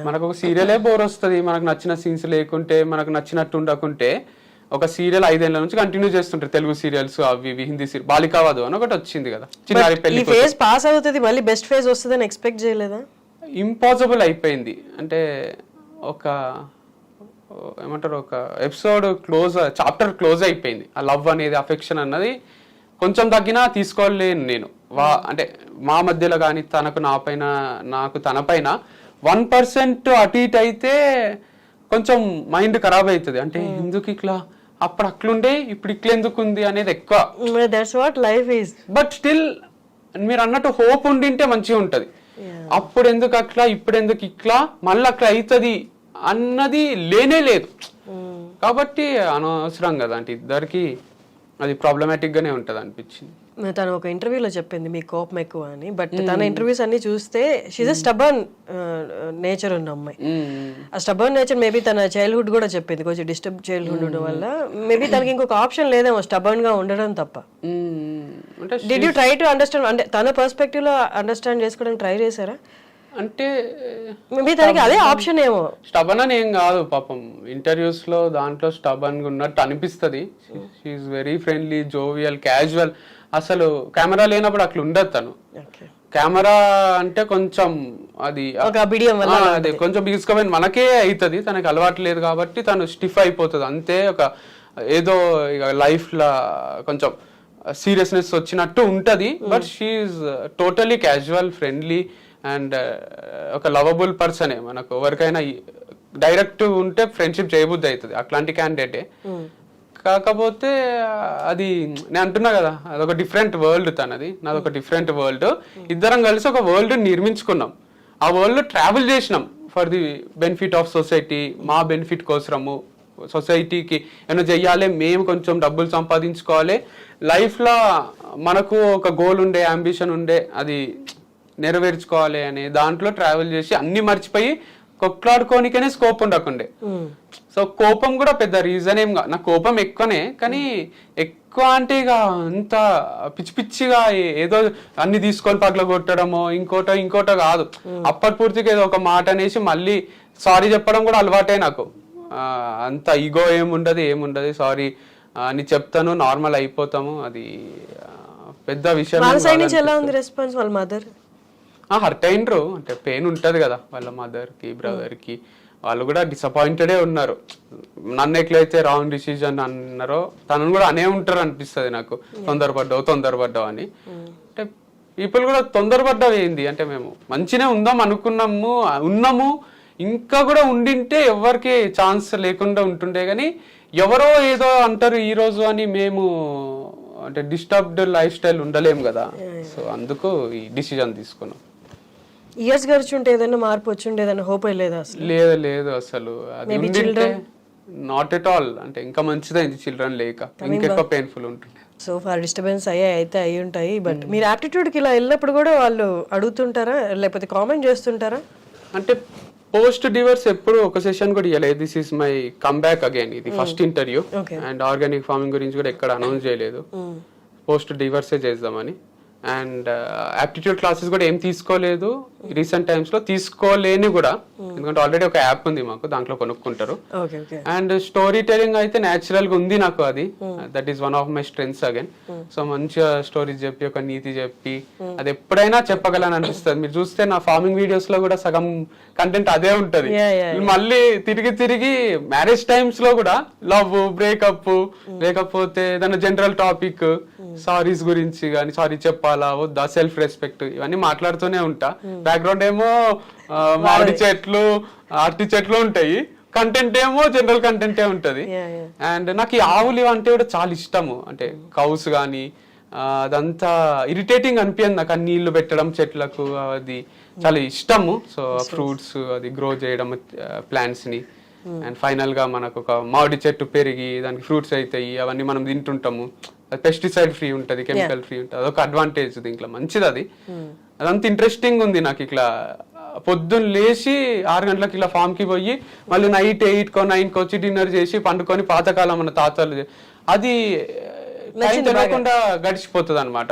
మనకు ఒక సీరియలే బోర్ వస్తుంది, మనకు నచ్చిన సీన్స్ లేకుంటే, మనకు నచ్చినట్టు ఉండకుంటే. ఒక సీరియల్ 5 ఏళ్ల నుంచి కంటిన్యూ చేస్తుంటారు, తెలుగు సీరియల్స్ అవి ఇవి, హిందీ సీరియల్ బాలికావధు అని ఒకటి వచ్చింది కదా, చిన్నారి పెళ్లి. ఈ ఫేజ్ పాస్ అవుతుంది, మళ్ళీ బెస్ట్ ఫేజ్ వస్తుందని ఎక్స్పెక్ట్ చేయలేదా? ఇంపాసిబుల్ అయిపోయింది. అంటే ఒక ఏమంటారు, ఒక ఎపిసోడ్ క్లోజ్, చాప్టర్ క్లోజ్ అయిపోయింది. ఆ లవ్ అనేది, అఫెక్షన్ అన్నది కొంచెం తగ్గినా తీసుకోలేను నేను. అంటే మా మధ్యలో కానీ తనకు నా పైన, నాకు తన పైన 1% అటు ఇటు అయితే కొంచెం మైండ్ ఖరాబ్ అవుతుంది. అంటే ఎందుకు ఇట్లా, అప్పుడు అట్లుండే ఇప్పుడు ఇట్లా ఎందుకు ఉంది అనేది ఎక్కువ. That's what life is. But still మీరు అన్నట్టు హోప్ ఉండింటే మంచిగా ఉంటది. అప్పుడు ఎందుకు అట్లా, ఇప్పుడు ఎందుకు ఇట్లా, మళ్ళీ అట్లా అవుతుంది అన్నది లేనే లేదు. కాబట్టి అనవసరం కదా, అంటే ఇద్దరికి అది ప్రాబ్లమాటిక్ గానే ఉంటది అనిపించింది. తను ఒక ఇంటర్వ్యూలో చెప్పింది మీకు కోపం ఎక్కువ అని, బట్ తన ఇంటర్వ్యూస్ అన్ని చూస్తే షీజ్ అ స్టబర్న్ నేచర్ ఉన్న అమ్మాయి. ఆ స్టబర్న్ నేచర్ మేబీ తన చైల్డ్హుడ్ కూడా చెప్పింది, కొంచెం డిస్టర్బ్ చైల్డ్హుడ్ ఉండడం వల్ల మేబీ తనకి ఇంకొక ఆప్షన్ లేదేమో స్టబర్న్ గా ఉండడం తప్ప. Did you try to understand, అంటే తన పర్స్పెక్టివ్ లో అండర్స్టాండ్ చేసుకోవడానికి ట్రై చేశారా? అంటే మేబీ తనకి అదే ఆప్షన్ ఏమో. స్టబన్ అని ఏం కాదు పాపం, ఇంటర్వ్యూస్ లో దాంట్లో స్టబన్ గా ఉన్నట్టు అనిపిస్తుంది. She's very friendly, jovial, casual. అసలు కెమెరా లేనప్పుడు అట్లా ఉండదు తను. కెమెరా అంటే కొంచెం అది అదే కొంచెం బిగుసుకపోయింది, మనకే అవుతుంది, తనకి అలవాటు లేదు కాబట్టి తను స్టిఫ్ అయిపోతుంది అంతే. ఒక ఏదో లైఫ్ లా కొంచెం సీరియస్నెస్ వచ్చినట్టు ఉంటది. But she's totally casual, friendly and ఒక లవబుల్ పర్సనే. మనకు ఎవరికైనా డైరెక్ట్ ఉంటే ఫ్రెండ్షిప్ చేయబుద్ధి అవుతుంది, అట్లాంటి క్యాండిడేటే. కాకపోతే అది నేను అంటున్నా కదా, అదొక డిఫరెంట్ వరల్డ్, తనది నాదొక డిఫరెంట్ వరల్డ్. ఇద్దరం కలిసి ఒక వరల్డ్ నిర్మించుకున్నాం, ఆ వరల్డ్ ట్రావెల్ చేసినాం for the benefit of society. మా బెనిఫిట్ కోసము, సొసైటీకి ఏమైనా చెయ్యాలి, మేము కొంచెం డబ్బులు సంపాదించుకోవాలి, లైఫ్లో మనకు ఒక గోల్ ఉండే, అంబిషన్ ఉండే, అది నెరవేర్చుకోవాలి అనే దాంట్లో ట్రావెల్ చేసి అన్ని మర్చిపోయి కొట్లాడుకోనికనే స్కోప్ ఉండకుండే. సో కోపం కూడా పెద్ద రీజన్ ఏం కాదు, నా కోపం ఎక్కువనే, కానీ ఎక్కువ అంటే ఇక అంత పిచ్చి పిచ్చిగా ఏదో అన్ని తీసుకొని పగల కొట్టడమో ఇంకోటో కాదు. అప్పటి పూర్తిగా ఏదో ఒక మాట అనేసి మళ్ళీ సారీ చెప్పడం కూడా అలవాటే నాకు. అంత ఈగో ఏముండదు, సారీ అని చెప్తాను, నార్మల్ అయిపోతాము. అది పెద్ద విషయం. హర్ట్ అయినరు, అంటే పెయిన్ ఉంటది కదా వాళ్ళ మదర్ కి, బ్రదర్ కి. వాళ్ళు కూడా డిసప్పాయింటెడే ఉన్నారు. నన్ను ఎట్లయితే రాంగ్ డిసిజన్ అన్నారో తనను కూడా అనే ఉంటారు అనిపిస్తుంది నాకు. తొందరపడ్డావు అని. అంటే పీపుల్ కూడా తొందరపడ్డావు ఏంది అంటే, మేము మంచినే ఉందాం ఉన్నాము, ఇంకా కూడా ఉండింటే ఎవరికి ఛాన్స్ లేకుండా ఉంటుండే. కానీ ఎవరో ఏదో అంటారు ఈ రోజు అని మేము అంటే డిస్టర్బ్డ్ లైఫ్ స్టైల్ ఉండలేము కదా. సో అందుకు ఈ డిసిజన్ తీసుకున్నాం. ఇయర్స్ గడిచుంటే ఏదైనా మార్పు వచ్చిండే, ఏదైనా హోప్ లేదా? లేదు అసలు అది ఉండింటే నాట్ ఎట్ ఆల్, అంటే ఇంకా మంచిదైంది చిల్డ్రన్ లేక, ఇంకెక్కువ పెయిన్ఫుల్ ఉంటుంది. సో ఫార్ డిస్టర్బెన్స్ అయి ఉంటాయి. బట్ మీరు యాప్టిట్యూడ్కి ఇలా వెళ్ళినప్పుడు కూడా వాళ్ళు అడుగుతుంటారా, లేకపోతే కామెంట్ చేస్తుంటారా? అంటే పోస్ట్ డివర్స్ ఎప్పుడు ఒక సెషన్ కూడా ఇవ్వలేదు. This is my comeback again, ఇది first interview. And organic farming గురించి కూడా ఎక్కడ అనౌన్స్ చేయలేదు, పోస్ట్ డివర్సే చేద్దామని. అండ్ యాప్టిట్యూడ్ క్లాసెస్ కూడా ఏం తీసుకోలేదు రీసెంట్ టైమ్స్ లో, తీసుకోలేని కూడా, ఎందుకంటే ఆల్రెడీ ఒక యాప్ ఉంది మాకు, దాంట్లో కొనుక్కుంటారు. అండ్ స్టోరీ టెలింగ్ అయితే న్యాచురల్ గా ఉంది నాకు, అది that is one of my strengths again. So మంచిగా స్టోరీస్ చెప్పి, ఒక నీతి చెప్పి, అది ఎప్పుడైనా చెప్పగలని అనిపిస్తుంది. మీరు చూస్తే నా ఫార్మింగ్ వీడియోస్ లో కూడా సగం కంటెంట్ అదే ఉంటది. మళ్ళీ తిరిగి మ్యారేజ్ టైమ్స్ లో కూడా లవ్, బ్రేకప్, లేకపోతే ఏదైనా జనరల్ టాపిక్, సారీస్ గురించి కానీ, సారీ చెప్పాలా వద్దా, సెల్ఫ్ రెస్పెక్ట్, ఇవన్నీ మాట్లాడుతూనే ఉంటా. బ్యాక్గ్రౌండ్ ఏమో మామిడి చెట్లు, అరటి చెట్లు ఉంటాయి, కంటెంట్ ఏమో జనరల్ కంటెంటే ఉంటది. అండ్ నాకు ఈ ఆవులు అంటే కూడా చాలా ఇష్టము. అంటే కౌస్ కానీ అదంతా ఇరిటేటింగ్ అనిపించదు నాకు, ఆ నీళ్లు పెట్టడం చెట్లకు, అది చాలా ఇష్టము. సో ఫ్రూట్స్ అది గ్రో చేయడం, ప్లాంట్స్ ని. అండ్ ఫైనల్ గా మనకు ఒక మామిడి చెట్టు పెరిగి దానికి ఫ్రూట్స్ అవుతాయి, అవన్నీ మనం తింటుంటాము. పెస్టిసైడ్ ఫ్రీ ఉంటుంది, కెమికల్ ఫ్రీ ఉంటుంది, అదొక అడ్వాంటేజ్ దీంట్లో, మంచిది అది. అదంత ఇంట్రెస్టింగ్ ఉంది నాకు. ఇట్లా పొద్దున్న లేచి 6 గంటలకు ఇలా ఫామ్ కి పోయి మళ్ళీ నైట్ 8కో 9కో వచ్చి డిన్నర్ చేసి పండుకొని పాతకాలం మన తాతలు అది టైం తెలియకుండా గడిచిపోతుంది అనమాట.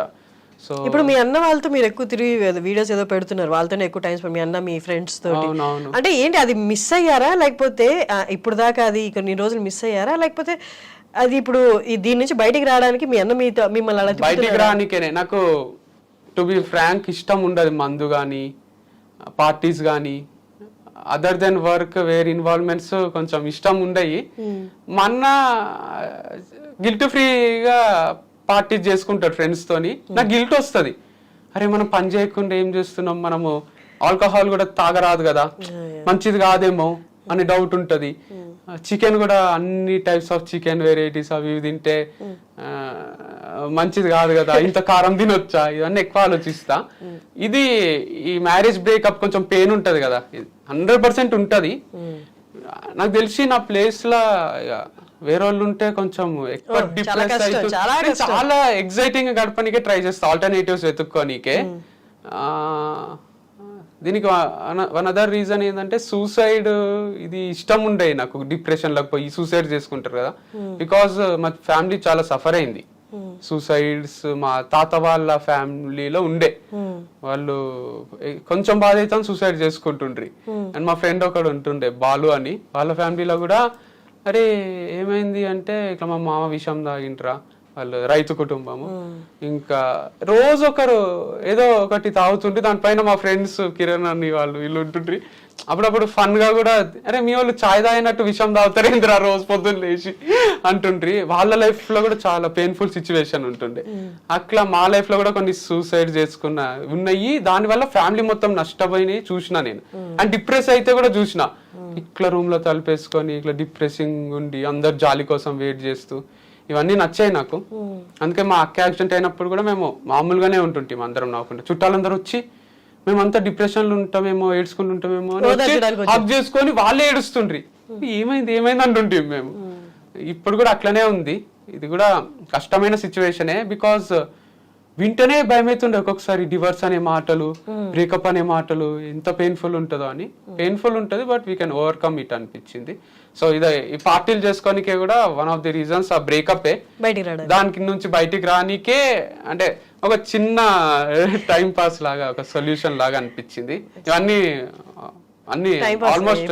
సో ఇప్పుడు మీ అన్న వాళ్ళతో మీరు ఎక్కువ తిరిగి వీడియోస్ ఏదో పెడుతున్నారు, వాళ్ళతోనే ఎక్కువ టైం స్పెండ్, మీ అన్న మీ ఫ్రెండ్స్ తోటి. అంటే ఏంటి అది మిస్ అయ్యారా, లేకపోతే ఇప్పుడు దాకా అది కొన్ని రోజులు మిస్ అయ్యారా, లేకపోతే అది ఇప్పుడు దీని నుంచి బయటికి రావడానికి మీ అన్న మీతో మిమ్మల్ని అలా బయటికి రానికేనే నాకు టు బి ఫ్రాంక్ ఇష్టం ఉండదు మందు కానీ పార్టీస్ కానీ, అదర్ దెన్ వర్క్ వేరే ఇన్వాల్వ్మెంట్స్ కొంచెం ఇష్టం ఉండయి. మా అన్న గిల్ట్ ఫ్రీగా పార్టీస్ చేసుకుంటాడు ఫ్రెండ్స్ తోని, నాకు గిల్ట్ వస్తుంది, అరే మనం పని చేయకుండా ఏం చేస్తున్నాం, మనము ఆల్కహాల్ కూడా తాగరాదు కదా, మంచిది కాదేమో అని డౌట్ ఉంటది. చికెన్ కూడా అన్ని టైప్స్ ఆఫ్ చికెన్ వెరైటీస్ అవి ఇవి తింటే మంచిది కాదు కదా, ఇంత కారం తినొచ్చా, ఇవన్నీ ఎక్కువ ఆలోచిస్తా. ఇది ఈ మ్యారేజ్ బ్రేకప్ కొంచెం పెయిన్ ఉంటది కదా, 100% ఉంటది. నాకు తెలిసి నా ప్లేస్ లా వేరే వాళ్ళు ఉంటే కొంచెం ఎక్కువ డిప్రెస్ అయితే చాలా ఎగ్జైటింగ్ గడపనికే ట్రై చేస్తా, ఆల్టర్నేటివ్స్ వెతుక్కోనికే. దీనికి వన్ అదర్ రీజన్ ఏంటంటే సూసైడ్ ఇది ఇష్టం ఉండే నాకు, డిప్రెషన్ లోకి పోయి సూసైడ్ చేసుకుంటారు కదా, బికాస్ మా ఫ్యామిలీ చాలా సఫర్ అయింది. సూసైడ్స్ మా తాత వాళ్ళ ఫ్యామిలీలో ఉండే, వాళ్ళు కొంచెం బాధ అయితే సూసైడ్ చేసుకుంటుండ్రి. అండ్ మా ఫ్రెండ్ ఒకడు ఉంటుండే బాలు అని, వాళ్ళ ఫ్యామిలీలో కూడా అరే ఏమైంది అంటే ఇట్లా మా మామ విషం తాగింట్రా, వాళ్ళు రైతు కుటుంబము, ఇంకా రోజు ఒకరు ఏదో ఒకటి తాగుతుంటే దానిపైన మా ఫ్రెండ్స్ కిరణ్ అని వాళ్ళు వీళ్ళు ఉంటుండ్రి. అప్పుడప్పుడు ఫన్ గా కూడా అరే మీ వాళ్ళు చాయ్ తాగినట్టు విషం తాగుతారేంద్రా రోజు పొద్దున్న లేచి అంటుండ్రి. వాళ్ళ లైఫ్ లో కూడా చాలా పెయిన్ఫుల్ సిచ్యువేషన్ ఉంటుండే. అట్లా మా లైఫ్ లో కూడా కొన్ని సూసైడ్ చేసుకున్న ఉన్నాయి, దానివల్ల ఫ్యామిలీ మొత్తం నష్టపోయినాయి చూసిన నేను. అండ్ డిప్రెస్ అయితే కూడా చూసిన, ఇట్లా రూమ్ లో తలుపేసుకొని ఇట్లా డిప్రెసింగ్ ఉండి అందరు జాలి కోసం వెయిట్ చేస్తూ, ఇవన్నీ నచ్చాయి నాకు. అందుకే మా అక్క యాక్సిడెంట్ అయినప్పుడు కూడా మేము మామూలుగానే ఉంటుంటాం అందరం నవ్వుకుంటాం, చుట్టాలందరూ వచ్చి మేమంతా డిప్రెషన్ లో ఉంటామేమో ఏడ్చుకుంటూ ఉంటామేమో అని హక్ చేసుకొని వాళ్ళే ఏడుస్తుండ్రి, ఏమైంది ఏమైంది అంటుంటాం మేము. ఇప్పుడు కూడా అట్లనే ఉంది, ఇది కూడా కష్టమైన సిచ్యువేషనే. బికాస్ వింటనే భయమవుతుండే ఒక్కొక్కసారి, డివర్స్ అనే మాటలు, బ్రేకప్ అనే మాటలు ఎంత పెయిన్ఫుల్ ఉంటుందో అని. పెయిన్ఫుల్ ఉంటుంది but we can overcome it అనిపించింది. సో ఇది ఈ పార్టీలు చేసుకోనికే కూడా వన్ ఆఫ్ ది రీజన్స్ ఆ బ్రేకప్, దానికి నుంచి బయటికి రానికే అంటే ఒక చిన్న టైం పాస్ లాగా, ఒక సొల్యూషన్ లాగా అనిపించింది. ఇవన్నీ అన్ని ఆల్మోస్ట్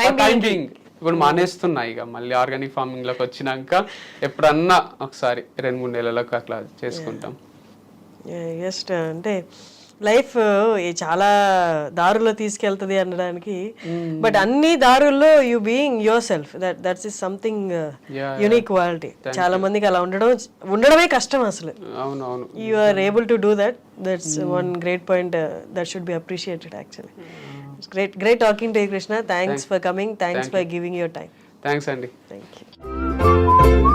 టైమింగ్ ఇప్పుడు మానేస్తున్నాయి. ఇక మళ్ళీ ఆర్గానిక్ ఫార్మింగ్ లోకి వచ్చినాక ఎప్పుడన్నా ఒకసారి 2-3 నెలలకు అట్లా చేసుకుంటాం. జస్ట్ అంటే లైఫ్ చాలా దారుల్లో తీసుకెళ్తుంది అనడానికి, బట్ అన్ని దారుల్లో you being yourself, that's is something unique quality. చాలా మందికి అలా ఉండడమే కష్టం అసలు. అవునవును, you are able to do that, that's one great point that should be appreciated actually. Great talking to you, Krishna. Thanks for coming. Thanks for giving your time. Thanks, Andy. Thank you.